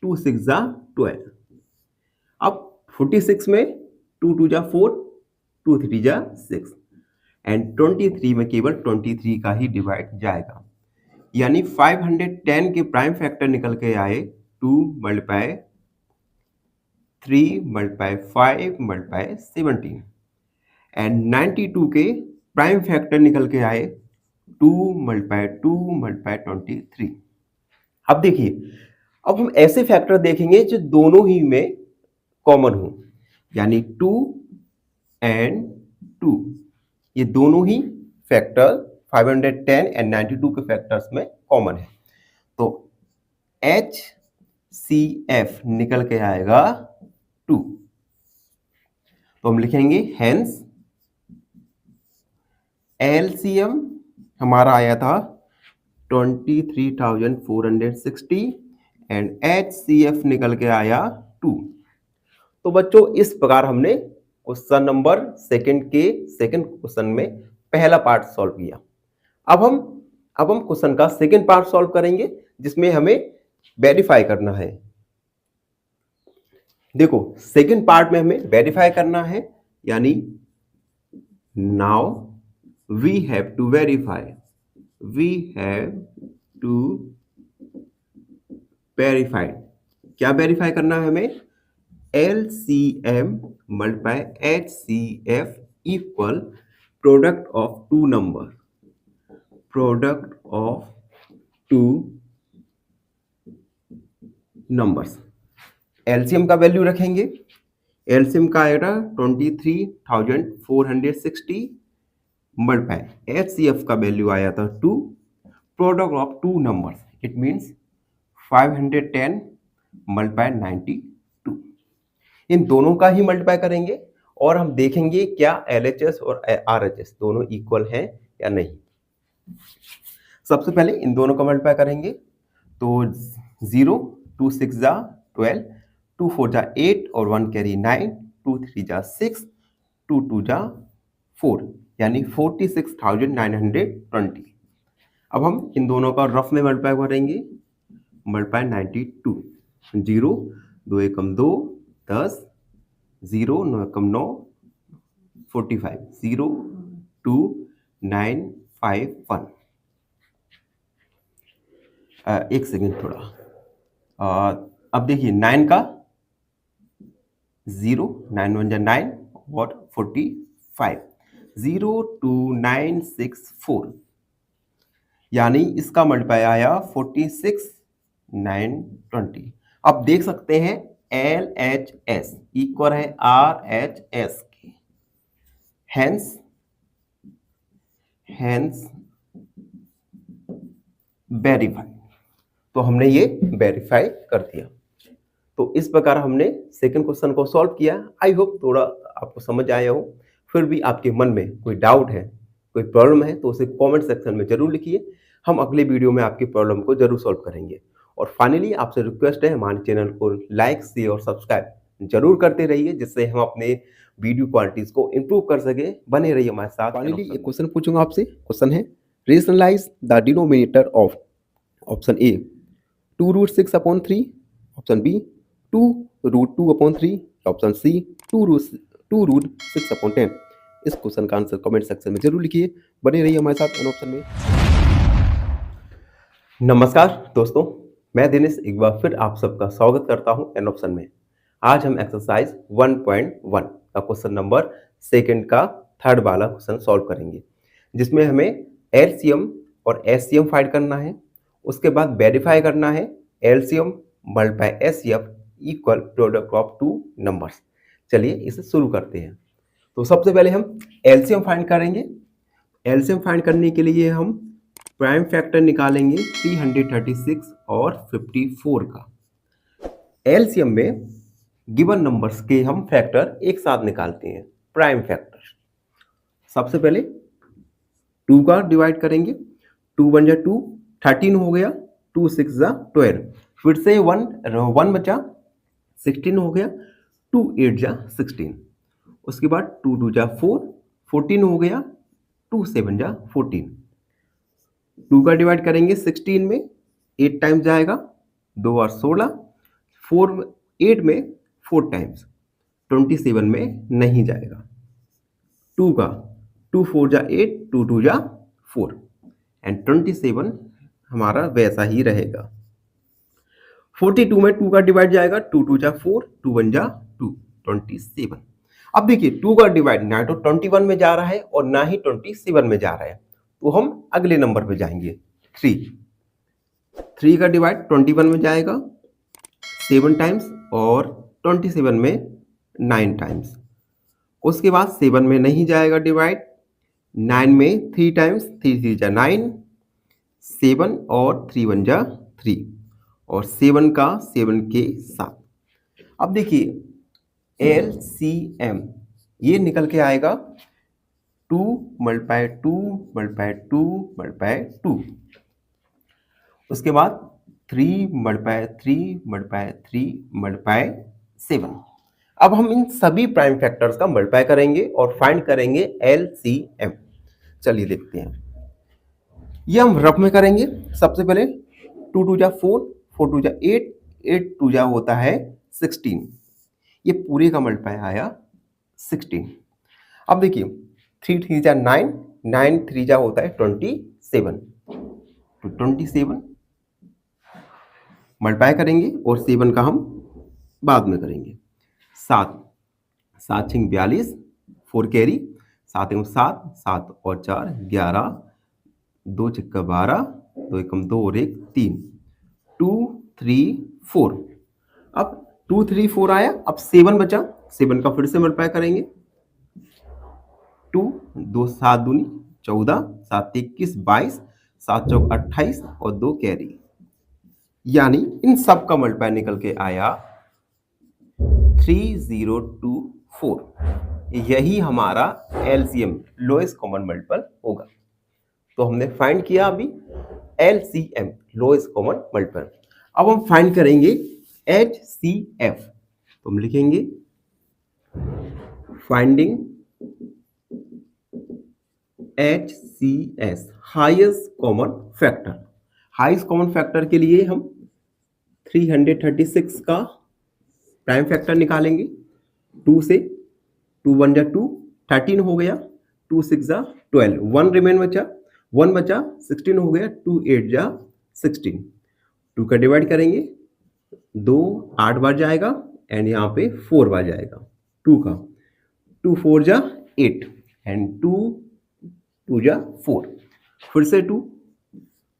2 6 जा 12। अब 46 में 2 2 जा 4, 2 3 जा 6 एंड 23 में केवल 23 का ही डिवाइड जाएगा, यानी 510 के प्राइम फैक्टर निकल के आए 2 मल्टीप्लाई 3 मल्टीप्लाई 5 मल्टीप्लाई 17 एंड 92 के प्राइम फैक्टर निकल के आए 2 मल्टीप्लाई 2 मल्टीप्लाई 23। अब देखिए अब हम ऐसे फैक्टर देखेंगे जो दोनों ही में कॉमन हो, यानी 2 एंड 2 ये दोनों ही फैक्टर 510 एंड 92 के फैक्टर्स में कॉमन है। तो HCF निकल के आएगा 2। तो हम लिखेंगे हेंस LCM हमारा आया था 23,460 एंड HCF निकल के आया 2। तो बच्चों इस प्रकार हमने क्वेश्चन नंबर सेकंड क्वेश्चन में पहला पार्ट सॉल्व किया। अब हम क्वेश्चन का सेकंड पार्ट सॉल्व करेंगे जिसमें हमें वेरीफाई करना है। देखो सेकंड पार्ट में हमें वेरीफाई करना है, यानी now we have to verify क्या वेरीफाई करना है हमें? LCM multiply HCF equal product of two numbers. LCM का वैल्यू रखेंगे, LCM का आएगा 23,460 मल्टीप्लाई HCF का वैल्यू आया था 2, product of two numbers it means 510 multiply 92। इन दोनों का ही मल्टीप्लाई करेंगे और हम देखेंगे क्या LHS और RHS दोनों इक्वल हैं या नहीं। सबसे पहले इन दोनों का मल्टीप्लाई करेंगे तो 0 2 6 जा 12, 2 4 जा 8 और 1 कैरी 9, 2 3 जा 6, 2 2 जा 4 यानी 46,920। अब हम इन दोनों का रफ में मल्टीप्लाई करेंगे, मल्टीप्लाई 92, 0 2 एकम 2 10, 0 9 एकम 9 45, 0 2 9 5 1। एक सेकेंड थोड़ा, अब देखिए 9 का 0 9 1 जा 9 और 45, 0 2 9 6 4 यानी इसका मल्टीप्लाई आया 46,920। अब देख सकते हैं LHS इक्वल है RHS के, हेंस वेरीफाई। तो हमने ये वेरीफाई कर दिया। तो इस प्रकार हमने सेकंड क्वेश्चन को सॉल्व किया। आई होप थोड़ा आपको समझ आया हो। फिर भी आपके मन में कोई डाउट है, कोई प्रॉब्लम है तो उसे कमेंट सेक्शन में जरूर लिखिए। हम अगले वीडियो में आपकी प्रॉब्लम को जरूर सॉल्व करेंगे। और फाइनली आपसे रिक्वेस्ट है हमारे चैनल को लाइक शेयर और सब्सक्राइब जरूर करते रहिए, जिससे हम अपने वीडियो क्वालिटीज को इम्प्रूव कर सके। बने रहिए हमारे साथ। फाइनली एक क्वेश्चन पूछूंगा आपसे। क्वेश्चन है rationalise the denominator of option A 2√6/3, option B 2√2/3, option C 2√6/10। इस क्वेश्चन का आंसर कमेंट सेक्शन में जरूर लिखिए। बने रहिए हमारे साथ एन ऑप्शन में। नमस्कार दोस्तों, मैं दिनेश एक बार फिर आप सबका स्वागत करता हूं एन ऑप्शन में। आज हम एक्सरसाइज 1.1 का क्वेश्चन नंबर सेकंड का थर्ड वाला क्वेश्चन सॉल्व करेंगे, जिसमें हमें LCM और SCM फाइंड करना है। उसके बाद वेरीफाई करना है LCM multiply HCF equal product of two numbers. चलिए इसे शुरू करते हैं। तो सबसे पहले हम LCM फाइंड करेंगे। LCM फाइंड करने के लिए हम प्राइम फैक्टर निकालेंगे 336 और 54 का। LCM में गिवन नंबर्स के हम फैक्टर एक साथ निकालते हैं, प्राइम फैक्टर। सबसे पहले 2 का डिवाइड करेंगे, 2 1 जा 2, 13 हो गया, 2 6 जा 12, फिर से 1 बचा, 16 हो गया, 2 8 जा 16, उसके बाद 2 2 जा 4, 14 हो गया, 2 7 जा 14। 2 का डिवाइड करेंगे 16 में, 8 टाइम्स जाएगा, 2 और 16, 8 में 4 टाइम्स, 27 में नहीं जाएगा। 2 का 2 4 जा 8, 2 2 जा 4 एंड 27 हमारा वैसा ही रहेगा। 42 में 2 का डिवाइड जाएगा, 2 2 जा 4, 2 1 जा 2, 27। अब देखिए 2 का डिवाइड ना तो 21 में जा रहा है और ना ही 27 में जा रहा है, तो हम अगले नंबर पे जाएंगे 3 का डिवाइड 21 में जाएगा 7 टाइम्स और 27 में 9 टाइम्स। उसके बाद 7 में नहीं जाएगा डिवाइड, 9 में 3 टाइम्स, 3 3 जा 9, 7 और 3 1 जा 3 और 7 का 7 के साथ। अब देखिए LCM ये निकल के आएगा 2 मल्टीप्लाई 2 मल्टीप्लाई 2 मल्टीप्लाई 2। उसके बाद 3 मल्टीप्लाई 3 मल्टीप्लाई 3 मल्टीप्लाई 7। अब हम इन सभी प्राइम फैक्टर्स का मल्टीप्लाई करेंगे और फाइंड करेंगे LCM। चलिए देखते हैं। ये हम रफ में करेंगे। सबसे पहले 2 2 जा 4, 4 2 जा 8, 8 2 जा होता है 16। ये पूरे का मल्टीप्लाई आया 16। अब देखिए 3 3 जा 9, 9 3 जा होता है 27। तो 27 मल्टीप्लाई करेंगे और 7 का हम बाद में करेंगे। 7 7 6 42, 4 कैरी, 7 1 7, 7 और 4 11, 2 6 12, 2 1 2 और 1 3, 2 3 4। अब 2 3 4 आया, अब 7 बचा, 7 का फिर से मल्टीप्लाई करेंगे। 2 2 7 दूनी 14, 7 21 22, 7 चौक 28 और 2 कैरी, यानी इन सब का मल्टीप्लाई निकल के आया 3024। यही हमारा LCM लोएस्ट कॉमन मल्टीपल होगा। तो हमने फाइंड किया अभी LCM लोएस्ट कॉमन मल्टीपल। अब हम फाइंड करेंगे HCF। तो हम लिखेंगे finding HCS highest common factor. Highest common factor के लिए हम 336 का प्राइम फैक्टर निकालेंगे। 2 से 2 1 जा 2, 13 हो गया, 2 6 जा 12, 1 रिमेन बचा, 1 बचा, 16 हो गया, 2 8 जा 16। 2 का डिवाइड करेंगे, 2 8 बार जाएगा एंड यहाँ पे 4 बार जाएगा 2 का, 2 4 जा 8 एंड 2 2 जा 4, फिर से 2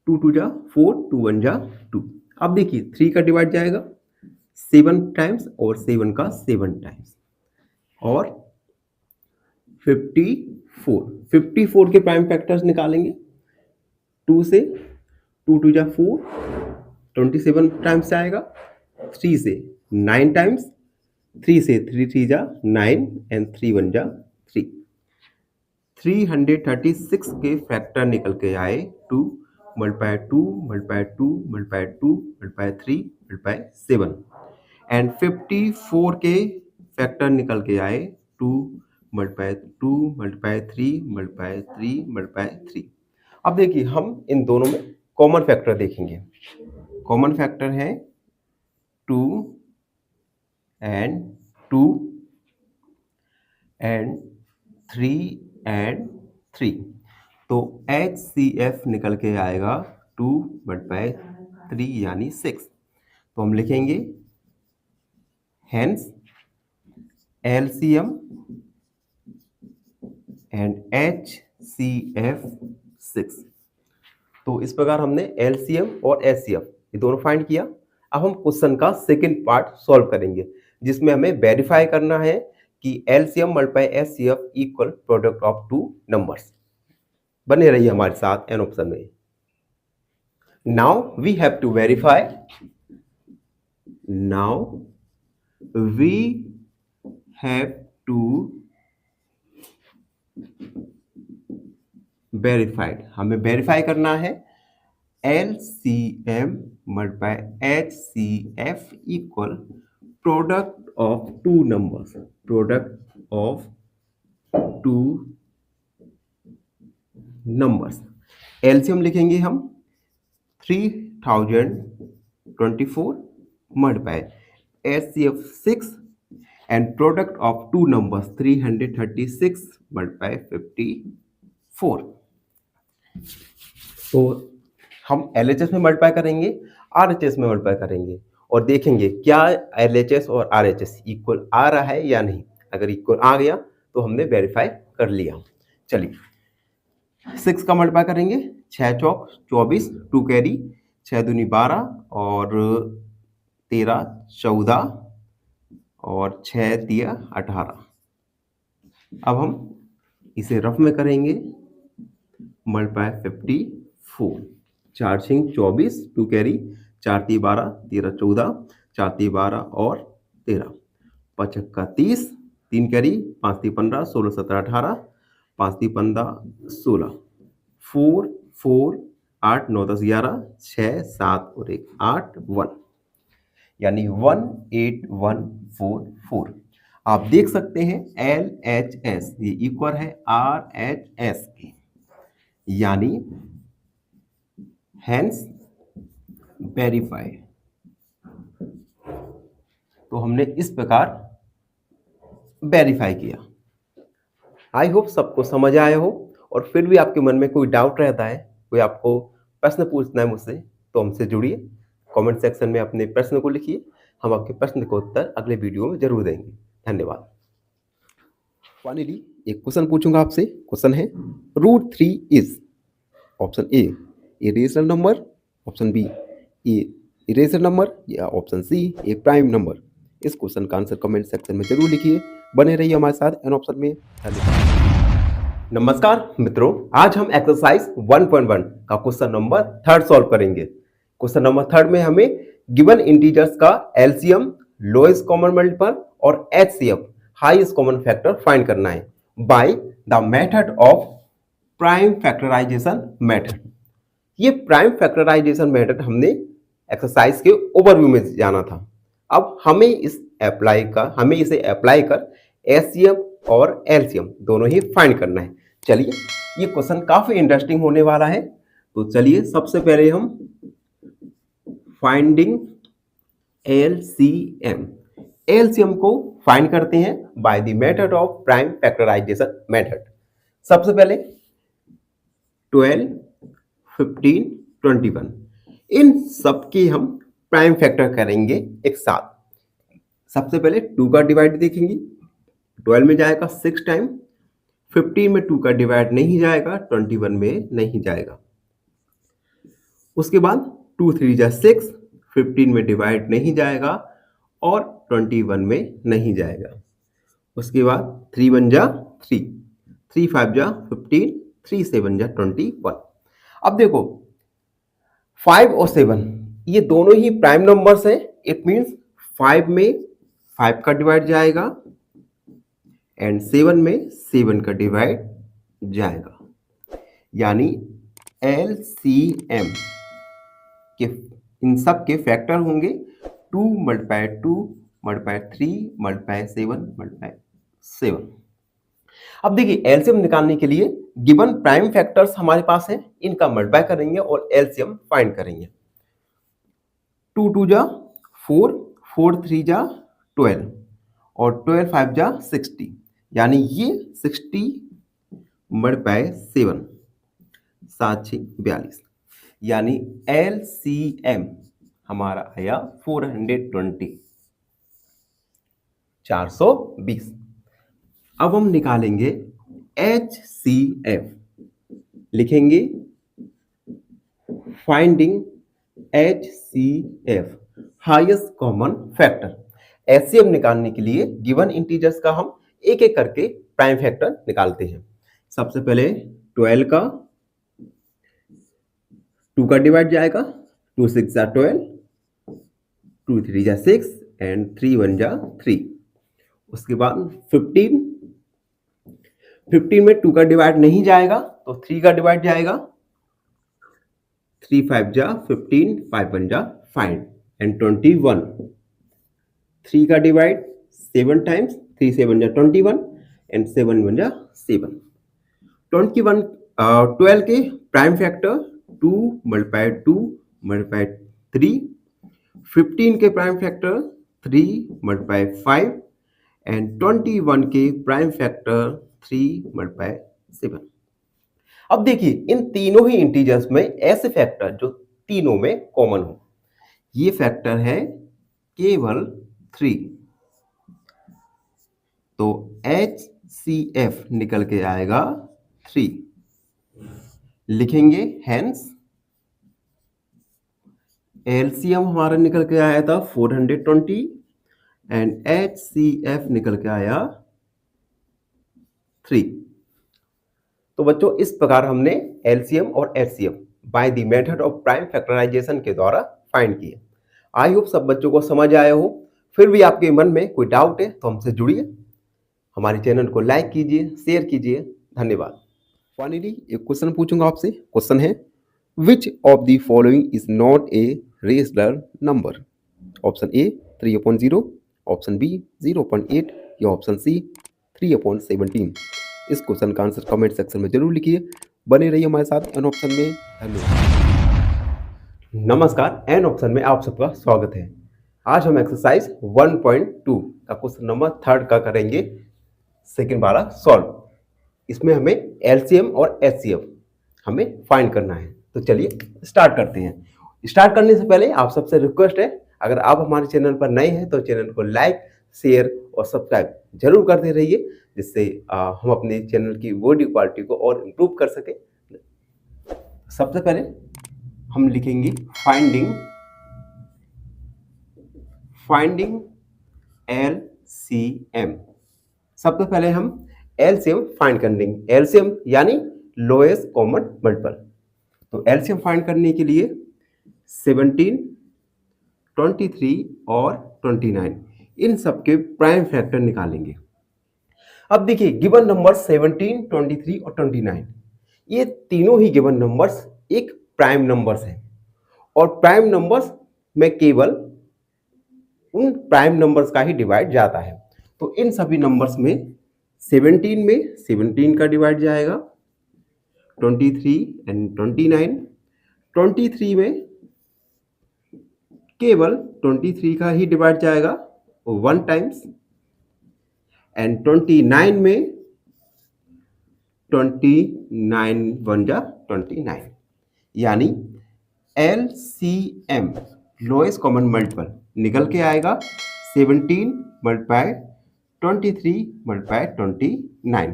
2 2 जा 4, 2 1 जा 2। अब देखिए 3 का डिवाइड जाएगा 7 टाइम्स और 7 का 7 टाइम्स और 54 के प्राइम फैक्टर्स निकालेंगे। 2 से 2 2 जा 4, 27 टाइम्स आएगा, 3 से 9 टाइम्स, 3 से 3 3 जा 9 एंड 3 1 जा 3। 336 के फैक्टर निकल के आए 2 multiply 2 multiply 2 multiply 2 multiply 3 multiply 7 and 54 के फैक्टर निकल के आए 2 मल्टीप्लाई 2 मल्टीप्लाई 3 मल्टीप्लाई 3 मल्टीप्लाई 3। अब देखिए हम इन दोनों में कॉमन फैक्टर देखेंगे। कॉमन फैक्टर है 2 एंड 2 एंड 3 एंड 3। तो HCF निकल के आएगा 2 मल्टीप्लाई 3 यानी 6। तो हम लिखेंगे हेंस LCM एंड HCF 6। तो इस प्रकार हमने LCM और HCF ये दोनों फाइंड किया। अब हम क्वेश्चन का सेकंड पार्ट सॉल्व करेंगे जिसमें हमें वेरीफाई करना है कि LCM multiply HCF equal product of two numbers. बने रहिए हमारे साथ एन ऑप्शन में। Now we have to verify, now we have to verified, हमें वेरीफाई करना है LCM multiply HCF equal product of two numbers, product of two numbers. LCM लिखेंगे हम 3024 multiply HCF 6 and product of two numbers 336 multiply 54। तो हम LHS में multiply करेंगे, RHS में मल्टीप्लाई करेंगे और देखेंगे क्या LHS और RHS इक्वल आ रहा है या नहीं। अगर इक्वल आ गया तो हमने वेरीफाई कर लिया। चलिए 6 का मल्टीप्लाई करेंगे, 6 चौक 24, 2 कैरी, 6 दूनी 12 और 13 14 और 6 दिया 18। अब हम इसे रफ में करेंगे, मल्टीप्लाई 54, 4 6 24, 2 कैरी, 4 3 12, 13 14, 4 3 12 और 13, 5 का 30, 3 कैरी, 5 3 15, 16 17 18, 5 3 15 16, 4 4 8 9 10 11, 6 7 और 1 8 1, यानी 18144। आप देख सकते हैं LHS ये इक्वल है RHS के, यानी हैंस वेरीफाई। तो हमने इस प्रकार वेरीफाई किया। आई होप सबको समझ आया हो, और फिर भी आपके मन में कोई डाउट रहता है, कोई आपको प्रश्न पूछना है मुझसे, तो हमसे जुड़िए, कमेंट सेक्शन में अपने प्रश्न को लिखिए। हम आपके प्रश्न का उत्तर अगले वीडियो में जरूर देंगे। धन्यवाद। फाइनली एक क्वेश्चन पूछूंगा आपसे। क्वेश्चन है √3 is option A irrational number, option B irrational number, या option C a prime number. इस क्वेश्चन का आंसर कमेंट सेक्शन में जरूर लिखिए। बने रहिए हमारे साथ एन ऑप्शन में। धन्यवाद। नमस्कार मित्रों, आज हम एक्सरसाइज 1.1 का क्वेश्चन नंबर 3 सॉल्व करेंगे। क्वेश्चन नंबर 3 में हमें गिवन इंटीजर्स का एलसीएम, लोएस्ट कॉमन मल्टीपल और HCF, highest common factor find करना है by the method of prime factorisation method. ये प्राइम फैक्टराइजेशन मेथड हमने एक्सरसाइज के ओवरव्यू में जाना था। अब हमें इसे अप्लाई कर एचसीएफ और एलसीएम दोनों ही फाइंड करना है। चलिए, ये क्वेश्चन काफी इंटरेस्टिंग होने वाला है। तो चलिए सबसे पहले हम फाइंडिंग एलसीएम को फाइंड करते हैं by the method of prime factorisation method. सबसे पहले 12, 15, 21 इन सबकी हम प्राइम फैक्टर करेंगे एक साथ। सबसे पहले 2 का डिवाइड देखेंगे, 12 में जाएगा 6 टाइम, 15 में 2 का डिवाइड नहीं जाएगा, 21 में नहीं जाएगा। उसके बाद 2 3 जा 6, 15 में डिवाइड नहीं जाएगा और 21 में नहीं जाएगा। उसके बाद 3 1 जा 3, 3 5 जा 15, 3 7 जा 21। अब देखो 5 और 7 ये दोनों ही प्राइम नंबर्स हैं। इट मींस 5 में 5 का डिवाइड जाएगा एंड 7 में 7 का डिवाइड जाएगा, यानी एलसीएम के इन सब के फैक्टर होंगे 2 × 2 × 3 × 7 × 7। अब देखिए एलसीएम निकालने के लिए गिवन प्राइम फैक्टर्स हमारे पास हैं, इनका मल्टीप्लाई करेंगे और एलसीएम फाइंड करेंगे। 2 2 जा 4, 4 3 जा 12 और 12 5 जा 60, यानी ये 60 × 7 7 6 42, यानी एलसीएम हमारा आया 420, 420। अब हम निकालेंगे HCF, लिखेंगे finding HCF highest common factor. HCF निकालने के लिए गिवन इंटीजर्स का हम एक एक करके प्राइम फैक्टर निकालते हैं। सबसे पहले 12 का 2 का डिवाइड जाएगा, 2 6 जा 12, 2 3 जा 6 एंड 3 1 जा 3। उसके बाद 15 में 2 का डिवाइड नहीं जाएगा तो 3 का डिवाइड जाएगा, 3 5 जा 15, 5 1 जा 5 एंड 21। 3 का डिवाइड 7 टाइम्स, 3 7 जा 21 एंड 7 1 जा 7। 12 के प्राइम फैक्टर 2 × 2 × 3, 15 के प्राइम फैक्टर 3 × 5 एंड 21 के प्राइम फैक्टर 3 × 7। अब देखिए इन तीनों ही इंटीजर्स में ऐसे फैक्टर जो तीनों में कॉमन हो, ये फैक्टर है केवल 3, तो HCF निकल के आएगा 3। लिखेंगे हेंस एलसीएम हमारा निकल के आया था 420 एंड HCF निकल के आया 3। तो बच्चों इस प्रकार हमने LCM और HCF by the method of prime factorisation के द्वारा फाइंड किए। आई होप सब बच्चों को समझ आया हो। फिर भी आपके मन में कोई डाउट है तो हमसे जुड़िए, हमारे चैनल को लाइक कीजिए, शेयर कीजिए। धन्यवाद। फाइनली एक क्वेश्चन पूछूंगा आपसे। क्वेश्चन है, which of the following is not a rational number? Option A 3/0, option B 0.8 या ऑप्शन सी 3/17। इस क्वेश्चन का आंसर कमेंट सेक्शन में जरूर लिखिए। बने रहिए हमारे साथ एन ऑप्शन में। धन्यवाद। नमस्कार, एन ऑप्शन में आप सबका स्वागत है। आज हम एक्सरसाइज 1.2 का क्वेश्चन नंबर 3 का करेंगे सेकंड वाला सॉल्व। इसमें हमें एलसीएम और एचसीएफ हमें फाइंड करना है। तो चलिए स्टार्ट करते हैं। स्टार्ट करने से पहले आप सबसे रिक्वेस्ट है, अगर आप हमारे चैनल पर नए हैं तो चैनल को लाइक, शेयर और सब्सक्राइब जरूर करते रहिए, जिससे हम अपने चैनल की वीडियो क्वालिटी को और इम्प्रूव कर सके। सबसे पहले हम लिखेंगे फाइंडिंग एलसीएम। सबसे पहले हम एलसीएम फाइंड करेंगे। एलसीएम यानी लोएस्ट कॉमन मल्टीपल। तो एलसीएम फाइंड करने के लिए 17, 23 और 29 इन सबके प्राइम फैक्टर निकालेंगे। अब देखिए, गिवन नंबर 17, 23 और 29 ये तीनों ही गिवन नंबर्स एक प्राइम नंबर्स हैं, और प्राइम नंबर्स में केवल उन प्राइम नंबर्स का ही डिवाइड जाता है। तो इन सभी नंबर्स में 17 में 17 का डिवाइड जाएगा, 23 एंड 29, 23 में केवल 23 का ही डिवाइड जाएगा 1 टाइम्स, एंड 29 में 29 1 जा 29, यानी LCM लोएस्ट कॉमन मल्टीपल निकल के आएगा 17 मल्टीप्लाई 23 मल्टीप्लाई 29।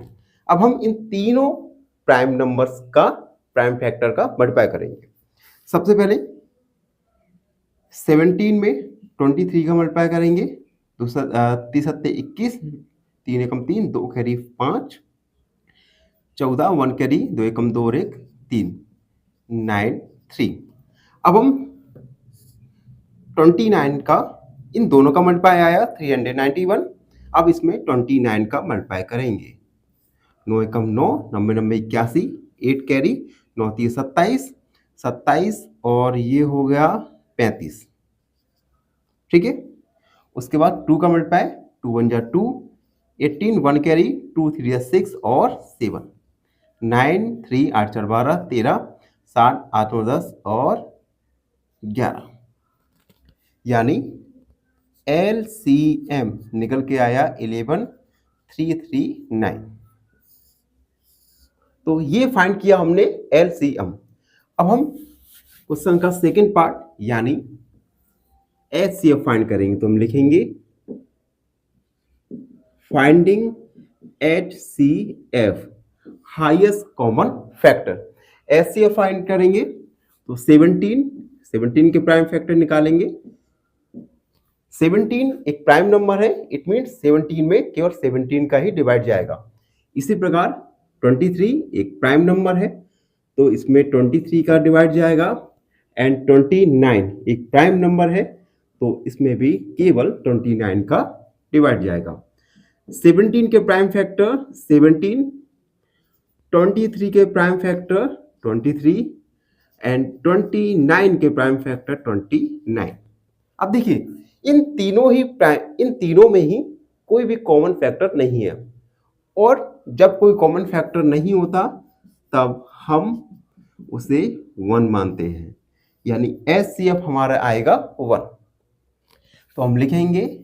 अब हम इन तीनों प्राइम नंबर्स का प्राइम फैक्टर का मल्टीप्लाई करेंगे। सबसे पहले 17 में 23 का मल्टीप्लाई करेंगे, दूसरा 3 सत्ते 21, 3 एकम 3, 2 कैरी 5, 14, 1 कैरी 2 एकम 2 और 1 3, 9 3। अब हम 29 का इन दोनों का मल्टीप्लाई आया 391। अब इसमें 29 का मल्टीप्लाई करेंगे, 9 एकम 9, 90 90 81, 8 कैरी 9 3 27, 27 और ये हो गया 35। ठीक है। उसके बाद 2 का मल्टीप्लाई, 2 1 जा 2, 18, 1 कैरी 2 3 जा 6 और 7, 9 3 8 4 12 13, 7 8 9 10 और 11, यानी LCM निकल के आया 11339। तो ये फाइंड किया हमने LCM। अब हम क्वेश्चन का सेकंड पार्ट यानी HCF फाइंड करेंगे। तो हम लिखेंगे finding HCF highest common factor. HCF find करेंगे तो 17 के प्राइम फैक्टर निकालेंगे। 17 एक प्राइम नंबर है, इट मीन्स 17 में केवल 17 का ही डिवाइड जाएगा। इसी प्रकार 23 एक प्राइम नंबर है, तो इसमें 23 का डिवाइड जाएगा, एंड 29 एक प्राइम नंबर है, तो इसमें भी केवल 29 का डिवाइड जाएगा। 17 के प्राइम फैक्टर 17, 23 के प्राइम फैक्टर 23 एंड 29 के प्राइम फैक्टर 29। अब देखिए, इन तीनों में ही कोई भी कॉमन फैक्टर नहीं है, और जब कोई कॉमन फैक्टर नहीं होता तब हम उसे 1 मानते हैं, यानी HCF हमारा आएगा 1। तो हम लिखेंगे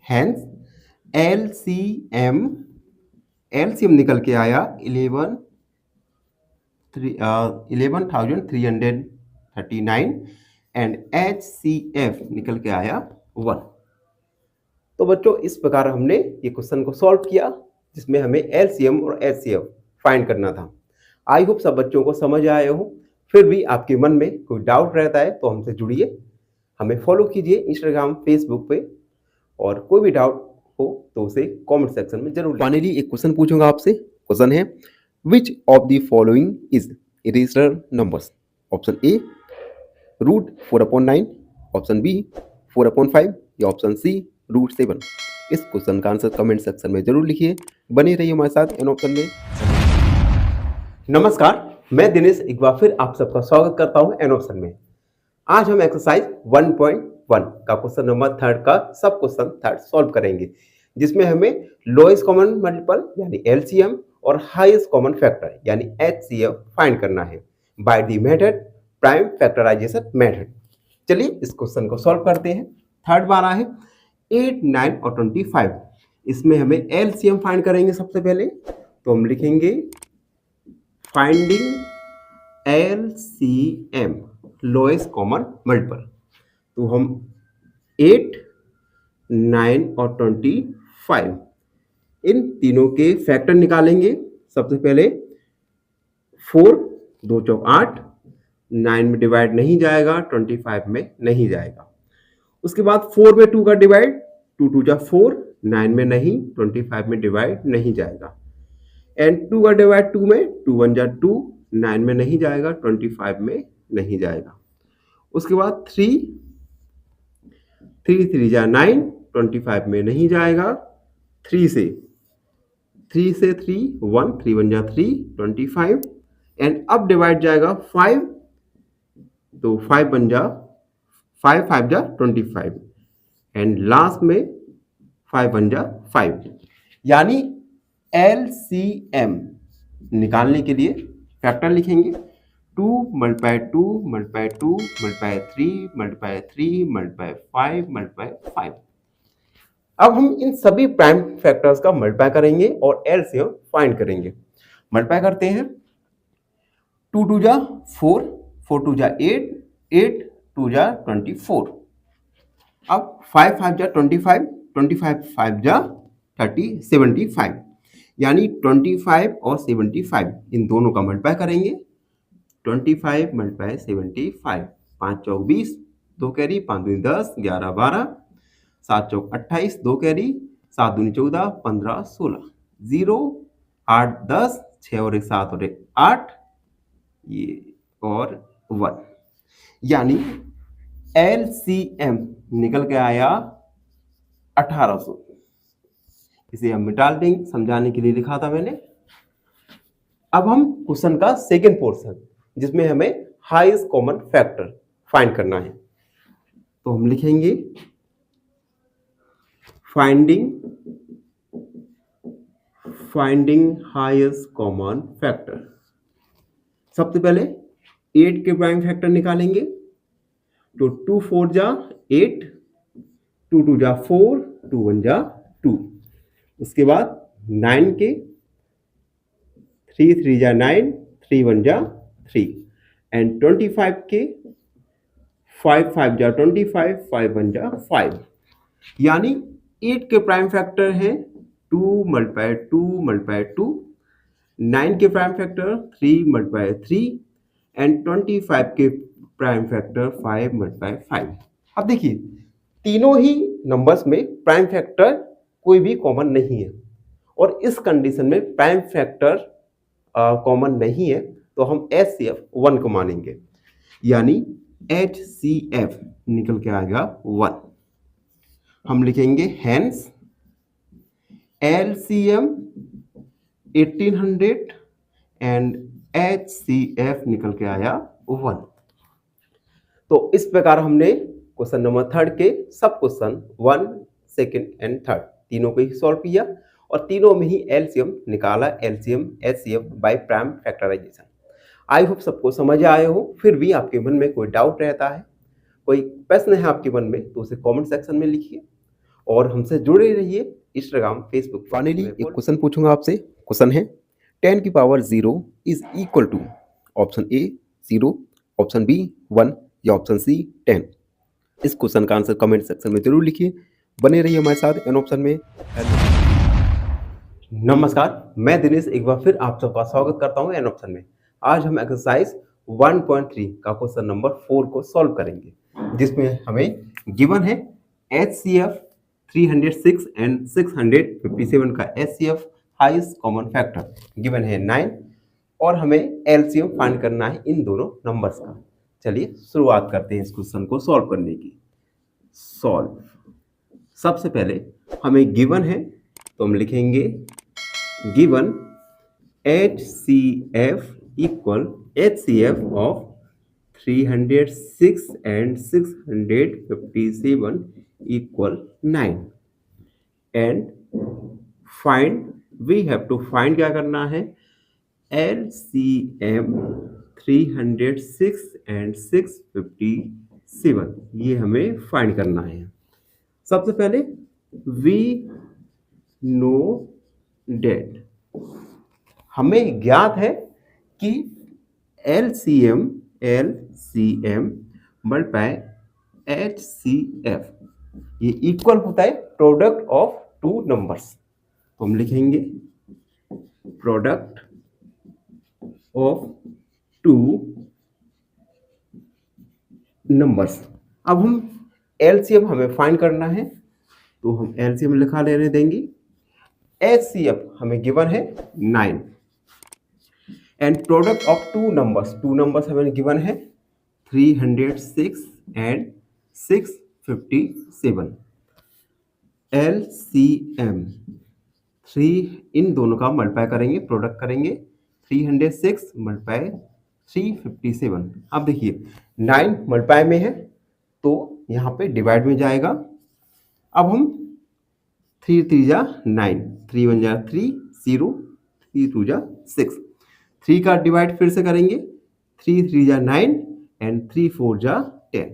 हेंस LCM निकल के आया 11,339 एंड HCF निकल के आया 1। तो बच्चों इस प्रकार हमने ये क्वेश्चन को सॉल्व किया, जिसमें हमें LCM और HCF फाइंड करना था। आई होप सब बच्चों को समझ आए हो। फिर भी आपके मन में कोई डाउट रहता है तो हमसे जुड़िए, हमें फॉलो कीजिए इंस्टाग्राम, फेसबुक पे, और कोई भी डाउट हो तो उसे कमेंट सेक्शन में जरूर। फाइनली एक क्वेश्चन पूछूंगा आपसे। क्वेश्चन है, which of the following is irrational numbers? Option A √4/9, option B 4/5 या ऑप्शन सी √7। इस क्वेश्चन का आंसर कमेंट सेक्शन में जरूर लिखिए। बने रहिए हमारे साथ एन ऑप्शन में। नमस्कार, मैं दिनेश एक बार फिर आप सबका स्वागत करता हूं एन ऑप्शन में। आज हम एक्सरसाइज 1.1 का क्वेश्चन नंबर 3 का सब क्वेश्चन 3 सॉल्व करेंगे, जिसमें हमें लोएस्ट कॉमन मल्टीपल यानी एलसीएम और हाईएस्ट कॉमन फैक्टर यानी एचसीएफ फाइंड करना है by the method prime factorisation method. चलिए इस क्वेश्चन को सॉल्व करते हैं। थर्ड बार है 8, 9 और 25। इसमें हमें एलसीएम फाइंड करेंगे। सबसे पहले तो हम लिखेंगे finding LCM lowest common multiple. तो हम 8, 9 और 25 इन तीनों के फैक्टर निकालेंगे। सबसे पहले 4, 2 चौक 8, 9 में डिवाइड नहीं जाएगा, 25 में नहीं जाएगा। उसके बाद 4 में 2 का डिवाइड, 2 2 जा 4, 9 में नहीं, 25 में डिवाइड नहीं जाएगा। एंड 2 का डिवाइड 2 में, 2 1 जा 2, 9 में नहीं जाएगा, 25 में नहीं जाएगा। उसके बाद 3 3 जा 9, 25 में नहीं जाएगा। 3 से 3 1, 3 1 जा 3, 25। एंड अब डिवाइड जाएगा 5, तो 5 बन जा 5 5 जा 25। एंड लास्ट में 5 1 जा 5। यानी एलसीएम निकालने के लिए फैक्टर लिखेंगे 2 × 2 × 2 × 3 × 3 × 5 × 5। अब हम इन सभी प्राइम फैक्टर्स का मल्टीप्लाई करेंगे और एलसीएम फाइंड करेंगे। मल्टीप्लाई करते हैं। 2 2 जा 4, 4 2 जा 8, 8 2 जा 24। अब 5 5 जा 25, 25 5 जा 30, 75। यानी 25 और 75 इन दोनों का मल्टीप्लाई करेंगे। 25 × 75, 5 चौक 20, 2 कैरी, 5 दूनी 10, 11 12, 7 चौक 28, 2 कैरी, 7 दूनी 14, 15 16, 0 8 10, 6 और 1 7 और 1 8, ये और 1। यानी एलसीएम निकल के आया 1800। इसे हम मिटा देंगे, समझाने के लिए लिखा था मैंने। अब हम क्वेश्चन का सेकंड पोर्शन, जिसमें हमें हाईएस्ट कॉमन फैक्टर फाइंड करना है, तो हम लिखेंगे फाइंडिंग हाईएस्ट कॉमन फैक्टर। सबसे पहले 8 के प्राइम फैक्टर निकालेंगे। तो 2 4 जा 8, 2 2 जा 4, 2 1 जा 2। उसके बाद 9 के 3 3 जा 9, 3 1 जा 3। एंड 25 के 5 5 जा 25, 5 1 जा 5। यानी 8 के प्राइम फैक्टर हैं 2 × 2 × 2, 9 के प्राइम फैक्टर 3 × 3 एंड 25 के प्राइम फैक्टर 5 × 5। अब देखिए तीनों ही नंबर्स में प्राइम फैक्टर कोई भी कॉमन नहीं है, और इस कंडीशन में प्राइम फैक्टर कॉमन नहीं है तो हम एचसीएफ 1 को मानेंगे। यानी एचसीएफ निकल के आएगा 1। हम लिखेंगे हेंस एलसीएम 1800 एंड एचसीएफ निकल के आया 1। तो इस प्रकार हमने क्वेश्चन नंबर 3 के सब क्वेश्चन 1, 2 एंड 3 तीनों को ही सॉल्व किया, और तीनों में ही एलसीएम निकाला, LCM HCF by prime factorisation. I hope सबको समझ आए हो। फिर भी आपके मन में कोई डाउट रहता है, कोई प्रश्न है आपके मन में, तो उसे कमेंट सेक्शन में लिखिए और हमसे जुड़े रहिए इंस्टाग्राम, फेसबुक। फाइनली एक क्वेश्चन पूछूंगा आपसे। क्वेश्चन है 10 की power 0 is equal to option A 0, option B 1 या ऑप्शन सी 10। इस क्वेश्चन का आंसर कमेंट सेक्शन में जरूर लिखिए। बने रहिए हमारे साथ एन ऑप्शन में। नमस्कार, मैं दिनेश एक बार फिर आप सबका स्वागत करता हूं एन ऑप्शन में। आज हम एक्सरसाइज 1.3 का क्वेश्चन नंबर 4 को सॉल्व करेंगे। जिसमें हमें गिवन है HCF 306 एंड 657 का HCF highest common factor given है 9 और हमें एलसीएम फाइंड करना है इन दोनों नंबर्स का। चलिए शुरुआत करते हैं इस क्वेश्चन को सॉल्व करने की। सॉल्व, सबसे पहले हमें गिवन है तो हम लिखेंगे given HCF equal HCF of 306 and 657 equal 9 and find we have to find क्या करना है LCM 306 and 657 ये हमें फाइंड करना है। सबसे पहले we know that हमें ज्ञात है कि LCM मल्टीप्लाई HCF ये इक्वल होता है प्रोडक्ट ऑफ टू नंबर्स। तो हम लिखेंगे प्रोडक्ट ऑफ टू नंबर्स। अब हम LCM हमें फाइंड करना है तो हम LCM लिखा लेने देंगे। HCF हमें गिवन है 9 and product of two numbers हमें गिवन है 306 एंड 657। LCM 3 इन दोनों का मल्टीप्लाई करेंगे, प्रोडक्ट करेंगे 306 मल्टीप्लाई 357। अब देखिए 9 मल्टीप्लाई में है तो यहाँ पे डिवाइड में जाएगा। अब हम 3 3 जा 9, 3 1 जा 3 0, 3 2 जा 6, 3 का डिवाइड फिर से करेंगे 3 3 जा 9 एंड 3 4 जा 10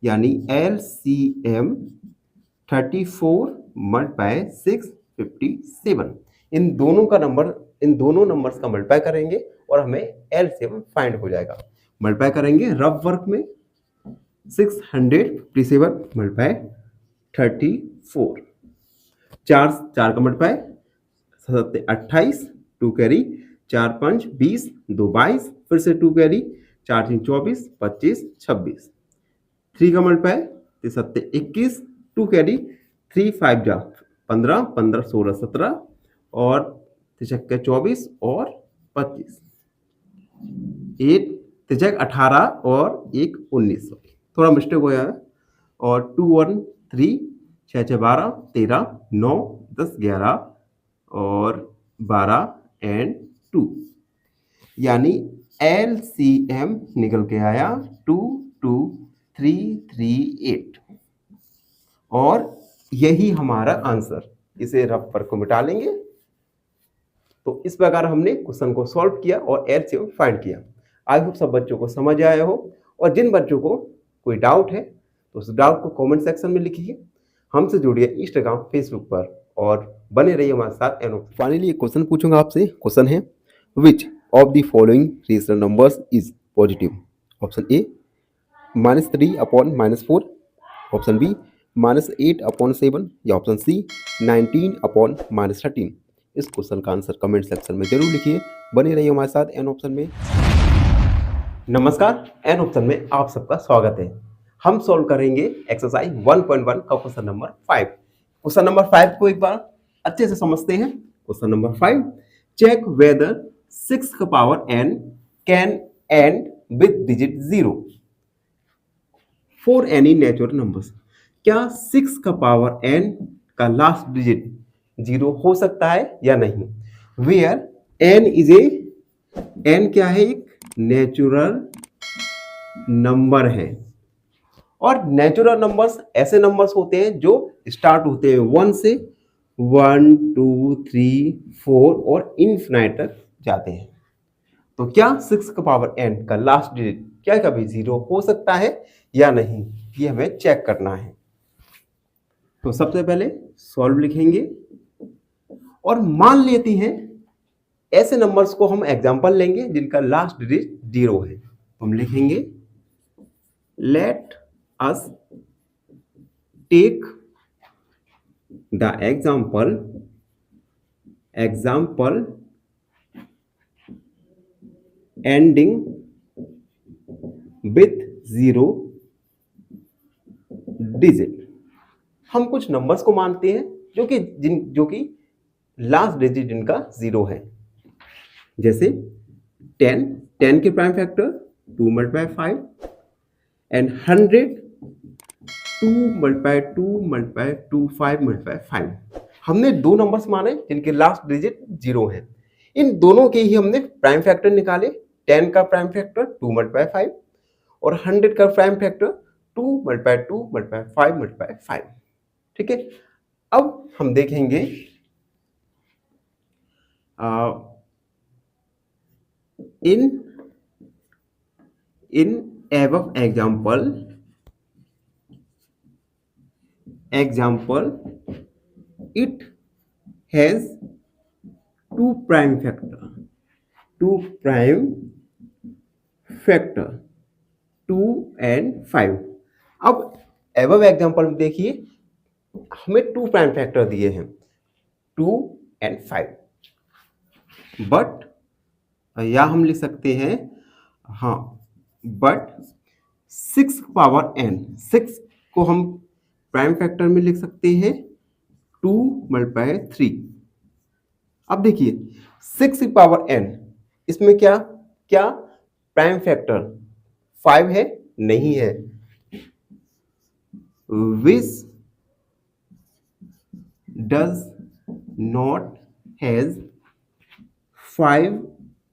यानी LCM 34 मल्टीप्लाई 657। इन दोनों नंबर्स का मल्टीप्लाई करेंगे और हमें LCM फाइंड हो जाएगा। मल्टीप्लाई करेंगे रफ वर्क में 657 मल्टीप्लाई 34, 4 का मल्टीप्लाई 28, 2 कैरी 4 5 20, 2 22, फिर से 2 कैरी 4 3 24, 25 26, 3 का मल्टीप्लाई 7 21, 2 कैरी 3 5 जा 15 15 16 17 और 3 24 और 25, 8 3 18 और 1 19, थोड़ा मिस्टेक हो है और 2 1 3 6 6 12 13 9 10 11 और 12 एंड 2 यानी LCM निकल के आया 22338 और यही हमारा आंसर। इसे रफ वर्क को मिटा लेंगे। तो इस प्रकार हमने क्वेश्चन को सॉल्व किया और LCM फाइंड किया। आई होप सब बच्चों को समझ आया हो और जिन बच्चों को कोई डाउट है तो उस डाउट को कमेंट सेक्शन में लिखिए। हमसे जुड़िए इंस्टाग्राम फेसबुक पर और बने रहिए हमारे साथ। फाइनली एक क्वेश्चन पूछूंगा आपसे। क्वेश्चन है which of the following rational numbers is positive? Option A -3 upon -4, option B -8 upon 7 या ऑप्शन सी 19 अपॉन -13। इस क्वेश्चन का आंसर कमेंट सेक्शन में जरूर लिखिए। बने रहिए हमारे साथ एन ऑप्शन में। नमस्कार, एन ऑप्शन में आप सबका स्वागत है। हम सॉल्व करेंगे एक्सरसाइज 1.1 का क्वेश्चन नंबर 5। क्वेश्चन नंबर 5 को एक बार अच्छे से समझते हैं। क्वेश्चन नंबर 5, चेक वेदर 6 का power n can and with digit 0 for any natural numbers. क्या 6 का पावर n का लास्ट डिजिट 0 हो सकता है या नहीं? वेयर n इज n क्या है? एक नेचुरल नंबर है और नेचुरल नंबर्स ऐसे नंबर्स होते हैं जो स्टार्ट होते हैं 1 से, 1 2 3 4 और इनफिनाइट तक जाते हैं। तो क्या 6 का पावर n का लास्ट डिजिट क्या कभी 0 हो सकता है या नहीं, ये हमें चेक करना है। तो सबसे पहले सॉल्व लिखेंगे और मान लेती हैं ऐसे नंबर्स को हम एग्जांपल लेंगे जिनका लास्ट डिजिट 0 है। हम लिखेंगे let us take the example ending with 0 digit. हम कुछ नंबर्स को मानते हैं जो कि लास्ट डिजिट जिनका 0 है, जैसे 10 के prime factor 2 multiply 5 and 100 2 multiply 2 multiply 2 5 multiply 5। हमने दो नंबर्स माने जिनके लास्ट डिजिट 0 है। इन दोनों के ही हमने प्राइम फैक्टर निकाले। 10 का प्राइम फैक्टर 2 मल्टीप्लाई 5 और 100 का prime factor 2 multiply 2 multiply 5 multiply 5। ठीक है, अब हम देखेंगे in above example it has two prime factor 2 and 5। अब above example में देखिए हमें 2 प्राइम फैक्टर दिए हैं 2 and 5, बट या हम लिख सकते हैं बट 6 पावर n, 6 को हम प्राइम फैक्टर में लिख सकते हैं 2 मल्टीप्लाई 3। अब देखिए 6 पावर n, इसमें क्या प्राइम फैक्टर 5 है? नहीं है। Which does not has 5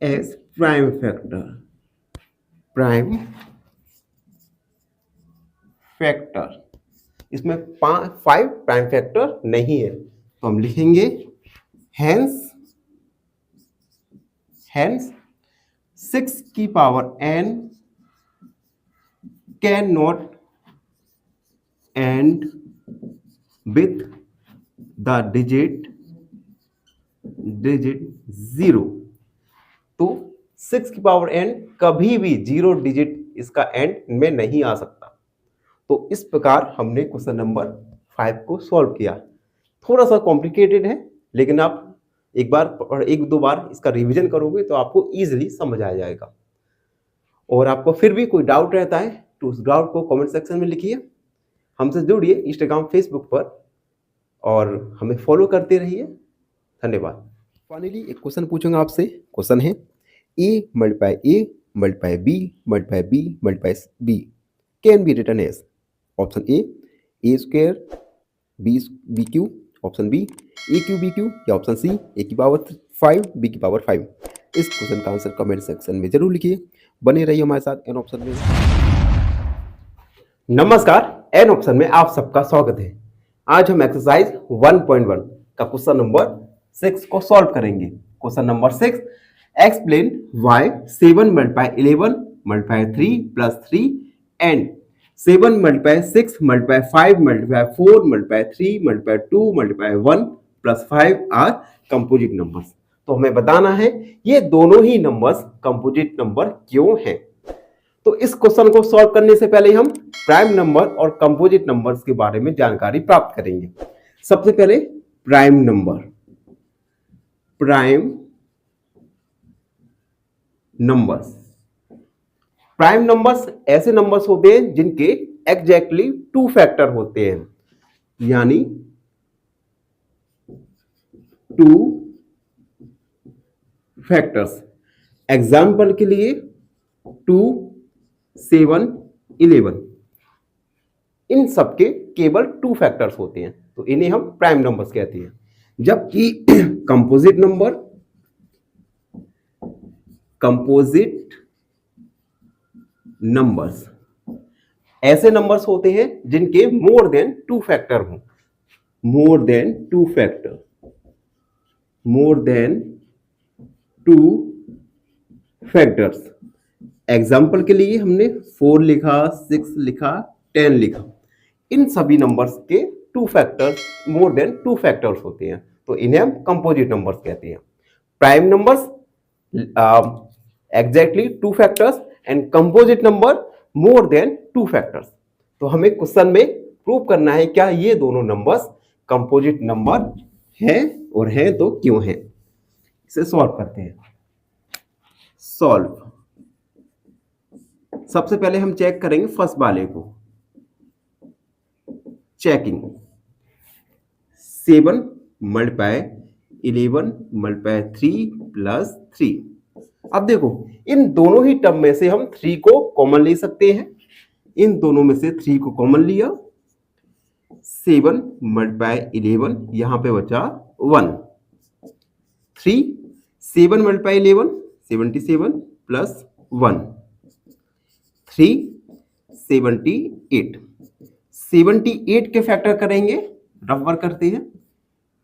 as prime factor. इसमें 5 प्राइम फैक्टर नहीं है, तो हम लिखेंगे हेंस 6 की power n can not and with the digit 0। तो 6 की पावर n कभी भी 0 डिजिट इसका एंड में नहीं आ सकता। तो इस प्रकार हमने क्वेश्चन नंबर 5 को सॉल्व किया। थोड़ा सा कॉम्प्लिकेटेड है, लेकिन आप एक बार और एक दो बार इसका रिवीजन करोगे तो आपको इजीली समझ आ जाएगा। और आपको फिर भी कोई डाउट रहता है तो उस डाउट को कमेंट सेक्शन में लिखिए। हमसे जुड़िए इंस्टाग्राम फेसबुक पर और हमें फॉलो करते रहिए। धन्यवाद। फाइनली एक क्वेश्चन पूछूंगा आपसे। क्वेश्चन है a multiply b multiply b multiply b can be written as. Option A square B cube, option B A cube B cube, या ऑप्शन सी ए की पावर 5 बी की पावर 5। इस question का answer comment section में जरूर लिखिए। बने रहिए हमारे साथ एन ऑप्शन में। नमस्कार, एन ऑप्शन में आप सबका स्वागत है। आज हम एक्सरसाइज 1.1 का क्वेश्चन नंबर 6 को सॉल्व करेंगे। Question number 6, explain why 7 multiply 11 multiply 3 plus 3 and 7 multiply 6 multiply 5 multiply 4 multiply 3 multiply 2 multiply 1 plus 5 are composite numbers. तो हमें बताना है ये दोनों ही नंबर्स कंपोजिट नंबर क्यों हैं। तो इस क्वेश्चन को सॉल्व करने से पहले हम प्राइम नंबर और कंपोजिट नंबर्स के बारे में जानकारी प्राप्त करेंगे। सबसे पहले प्राइम नंबर्स ऐसे नंबर्स होते हैं जिनके एग्जैक्टली 2 फैक्टर होते हैं, यानी 2 फैक्टर्स। एग्जाम्पल के लिए 2, 7, 11, इन सबके केवल 2 फैक्टर्स होते हैं, तो इन्हें हम प्राइम नंबर्स कहते हैं। जबकि कंपोजिट नंबर्स ऐसे नंबर्स होते हैं जिनके मोर देन 2 फैक्टर हों। मोर देन 2 फैक्टर्स। एग्जाम्पल के लिए हमने 4 लिखा, 6 लिखा, 10 लिखा। इन सभी नंबर्स के 2 फैक्टर्स, मोर देन 2 फैक्टर्स होते हैं, तो इन्हें हम कंपोजिट नंबर्स कहते हैं। Prime numbers exactly 2 factors and composite number more than 2 factors. तो हमें क्वेश्चन में प्रूव करना है क्या ये दोनों नंबर्स कंपोजिट नंबर हैं, और हैं तो क्यों हैं। इसे सॉल्व करते हैं। सॉल्व। सबसे पहले हम चेक करेंगे फर्स्ट वाले को। Checking 7 multiply 11 multiply 3 plus 3। अब देखो इन दोनों ही टर्म में से हम 3 को कॉमन ले सकते हैं। इन दोनों में से 3 को कॉमन लिया, 7 मल्टीप्लाई 11, यहां पे बचा 1, 3 7 मल्टीप्लाई 11 77 प्लस 1 3 78। 78 के फैक्टर करेंगे, रफ वर्क करते हैं।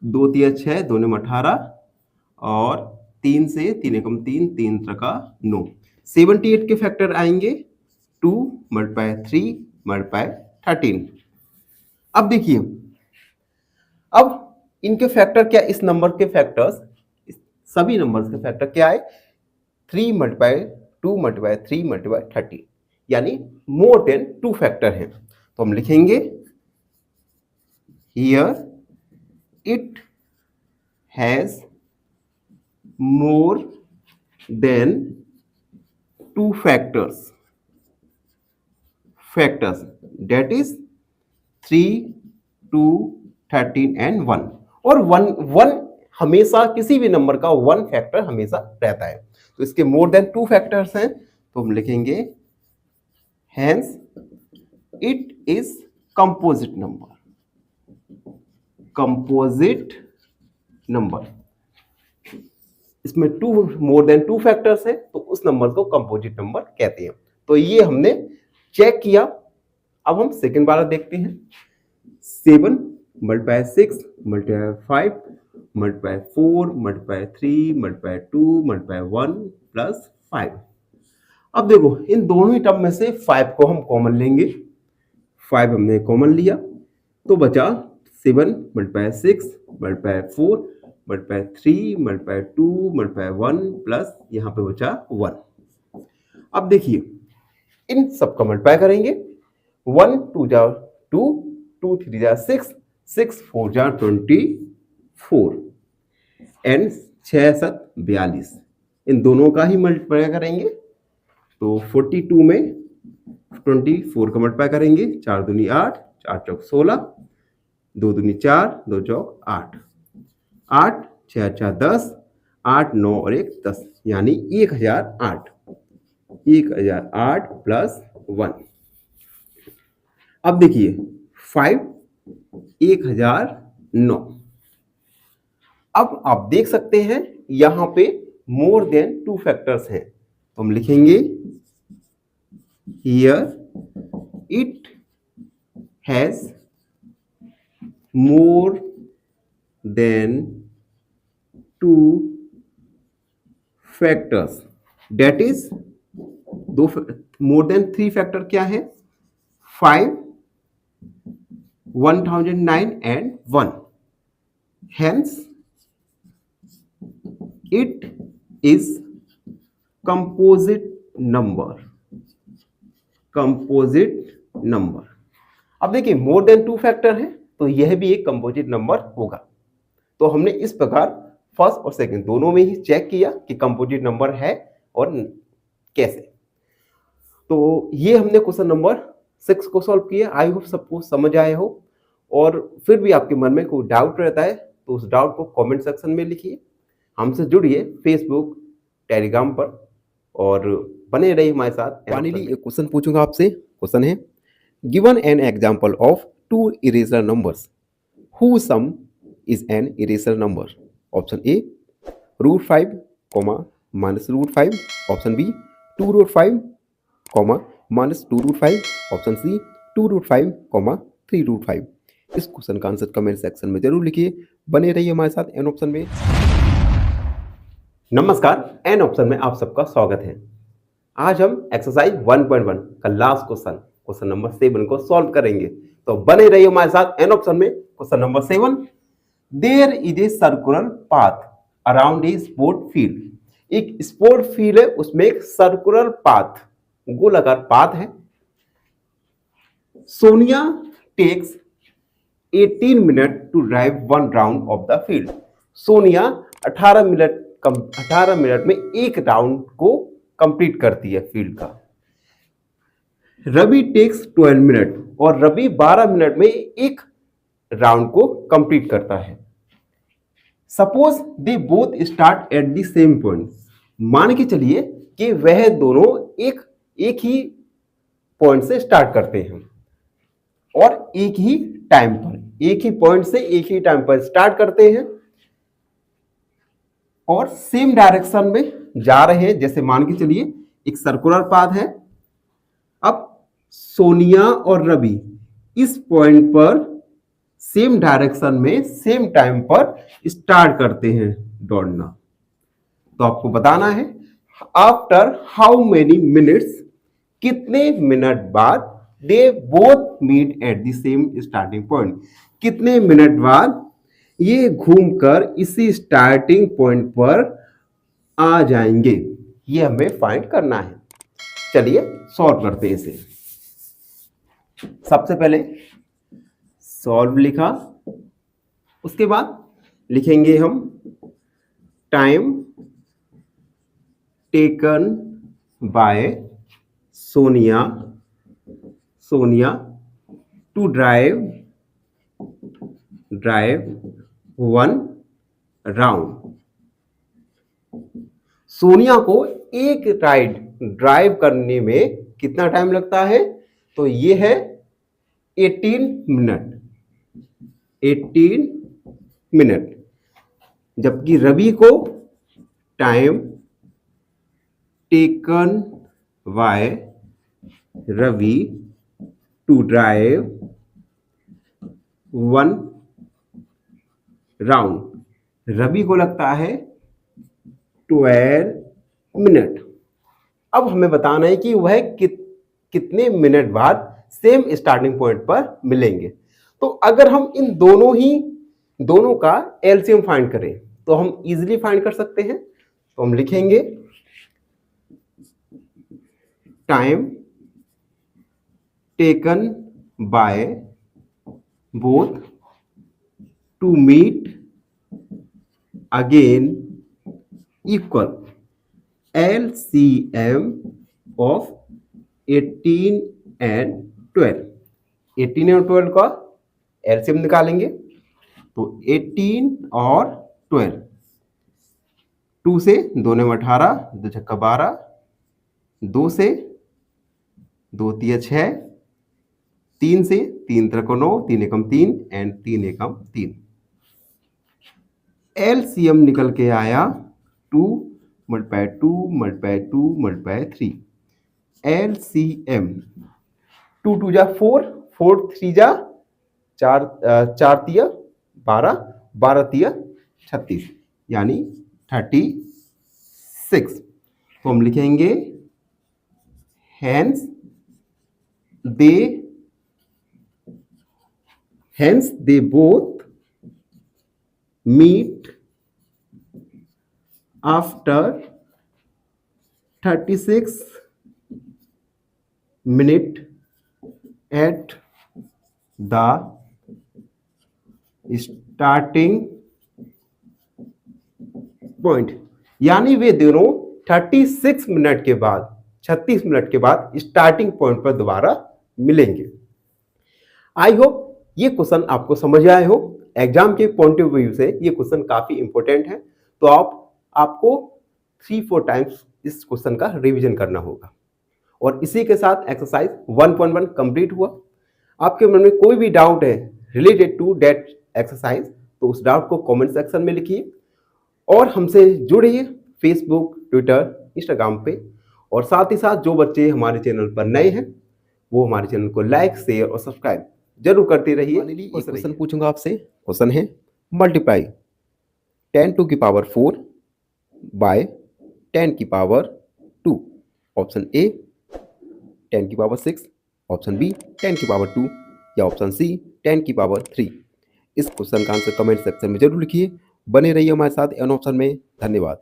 2 3 6, 2 9 18 और 3 से 3 एकम 3, 3 त्रिका 9। 78 के फैक्टर आएंगे 2 मल्टीप्लाई 3 मल्टीप्लाई 13। अब देखिए, अब इनके फैक्टर क्या, इस नंबर के फैक्टर्स, सभी नंबर्स के फैक्टर क्या है, 3 मल्टीप्लाई 2 मल्टीप्लाई 3 मल्टीप्लाई 30, यानी मोर देन 2 फैक्टर हैं। तो हम लिखेंगे here it has more than 2 factors that is 3 2 13 and 1। और 1 हमेशा किसी भी नंबर का 1 फैक्टर हमेशा रहता है। तो इसके मोर देन 2 फैक्टर्स हैं, तो हम लिखेंगे hence it is composite number। इसमें 2 मोर देन 2 फैक्टर्स है, तो उस नंबर को कंपोजिट नंबर कहते हैं। तो ये हमने चेक किया। अब हम सेकंड वाला देखते हैं। 7 multiply 6 multiply 5 multiply 4 multiply 3 multiply 2 multiply 1 plus 5। अब देखो इन दोनों ही टर्म में से 5 को हम कॉमन लेंगे। 5 हमने कॉमन लिया तो बचा 7 multiply 6 multiply 4 multiply 3 multiply 2 multiply 1 plus यहाँ पे बचा 1। अब देखिए इन सबका मल्टीप्लाई करेंगे। 1 2 जा 2, 2 3 जा 6, 6 4 जा 24 एंड 6 7 42। इन दोनों का ही मल्टीप्लाई करेंगे तो 42 में 24 का मल्टीप्लाई करेंगे। 4 दूनी 8, 4 चौक 16, 2 दूनी 4, 2 चौक 8, 8 6 4 10, 8 9 और 1 10, यानी 1008। 1008 प्लस 1। अब देखिए 5 1009। अब आप देख सकते हैं यहां पे मोर देन 2 फैक्टर्स हैं, तो हम लिखेंगे here it has more than 2 factors, that is two more than 3 factor क्या है, 5 1009 and 1। Hence it is composite number. अब देखिए मोर देन 2 फैक्टर है तो यह भी एक कंपोजिट नंबर होगा। तो हमने इस प्रकार फर्स्ट और सेकंड दोनों में ही चेक किया कि कंपोजिट नंबर है और कैसे। तो ये हमने क्वेश्चन नंबर 6 को सॉल्व किया। आई होप सबको समझ आए हो, और फिर भी आपके मन में कोई डाउट रहता है तो उस डाउट को कमेंट सेक्शन में लिखिए। हमसे जुड़िए फेसबुक टेलीग्राम पर और बने रहिए हमारे साथ। फाइनली एक क्वेश्चन पूछूंगा आपसे। क्वेश्चन है given an example of 2 irrational numbers who sum is an irrational number. Option A √5, -√5, option B 2√5, -2√5, option C 2√5, 3√5। इस क्वेश्चन का आंसर कमेंट सेक्शन में जरूर लिखिए। बने रहिए हमारे साथ एन ऑप्शन में। नमस्कार, एन ऑप्शन में आप सबका स्वागत है। आज हम एक्सरसाइज 1.1 का लास्ट क्वेश्चन नंबर 7 को सॉल्व करेंगे। तो बने रहिए हमारे साथ एन ऑप्शन में। Question number 7, there is a circular path around a sport field. एक स्पोर्ट फील्ड है, उसमें एक सर्कुलर पाथ, गोलाकार पाथ है। Sonia takes 18 minute to drive 1 round of the field. Sonia 18 minute में एक राउंड को कंप्लीट करती है फील्ड का। रवि टेक्स 12 मिनट, और रवि 12 मिनट में एक राउंड को कंप्लीट करता है। Suppose they both start at the same point, मान के चलिए कि वह दोनों एक ही पॉइंट से स्टार्ट करते हैं और एक ही टाइम पर, एक ही पॉइंट से एक ही टाइम पर स्टार्ट करते हैं और सेम डायरेक्शन में जा रहे हैं। जैसे मान के चलिए एक सर्कुलर पाथ है। अब सोनिया और रवि इस पॉइंट पर सेम डायरेक्शन में सेम टाइम पर स्टार्ट करते हैं दौड़ना। तो आपको बताना है आफ्टर हाउ मेनी मिनट्स, कितने मिनट बाद they both meet at the same starting point, कितने मिनट बाद ये घूमकर इसी स्टार्टिंग पॉइंट पर आ जाएंगे, ये हमें फाइंड करना है। चलिए सॉल्व करते हैं इसे। सबसे पहले सॉल्व लिखा, उसके बाद लिखेंगे हम time taken by Sonia to drive 1 round. Sonia को एक राइड ड्राइव करने में कितना टाइम लगता है? तो ये है 18 मिनट, जबकि रवि को time taken by Ravi to drive 1 round, Ravi को लगता है 12 मिनट। अब हमें बताना है कि वह कितने मिनट बाद सेम स्टार्टिंग पॉइंट पर मिलेंगे। तो अगर हम इन दोनों का एलसीएम फाइंड करें तो हम इजीली फाइंड कर सकते हैं। तो हम लिखेंगे time taken by both to meet again equal LCM of 18 and 12। 18 और 12 का LCM निकालेंगे तो 18 और 12, 2 से 2 ने 18, 2 छक्का 12, 2 से 2 तिया 6, 3 से 3 त्रिको 9, 3 एकम 3 एंड 3 एकम 3। LCM निकल के आया 2 मल्टीप्लाई 2 मल्टीप्लाई 2 मल्टीप्लाई 3। LCM 2 2 जा 4, 4 3 जा 4 तिया 12, 12 तिया 36, यानी 36। तो हम लिखेंगे hence they both meet after 36 minutes at the starting point, यानी वे दोनों 36 मिनट के बाद 36 मिनट के बाद स्टार्टिंग पॉइंट पर दोबारा मिलेंगे। आई होप ये क्वेश्चन आपको समझ आए हो। एग्जाम के पॉइंट ऑफ व्यू से ये क्वेश्चन काफी इंपॉर्टेंट है, तो आपको 3-4 टाइम्स इस क्वेश्चन का रिवीजन करना होगा। और इसी के साथ एक्सरसाइज 1.1 कंप्लीट हुआ। आपके मन में कोई भी डाउट है रिलेटेड टू दैट एक्सरसाइज तो उस डाउट को कमेंट सेक्शन में लिखिए और हमसे जुड़िए फेसबुक, ट्विटर, इंस्टाग्राम पे। और साथ ही साथ जो बच्चे हमारे चैनल पर नए हैं वो हमारे चैनल को लाइक, शेयर और सब्सक्राइब जरूर करते रहिए। एक क्वेश्चन पूछूंगा आपसे। क्वेश्चन है multiply 10 to the power 4 by 10 की पावर 2। ऑप्शन ए 10 की पावर 6, ऑप्शन बी 10 की पावर 2 या ऑप्शन सी 10 की पावर 3। इस क्वेश्चन का आंसर कमेंट सेक्शन में जरूर लिखिए। बने रहिए हमारे साथ एन ऑप्शन में। धन्यवाद।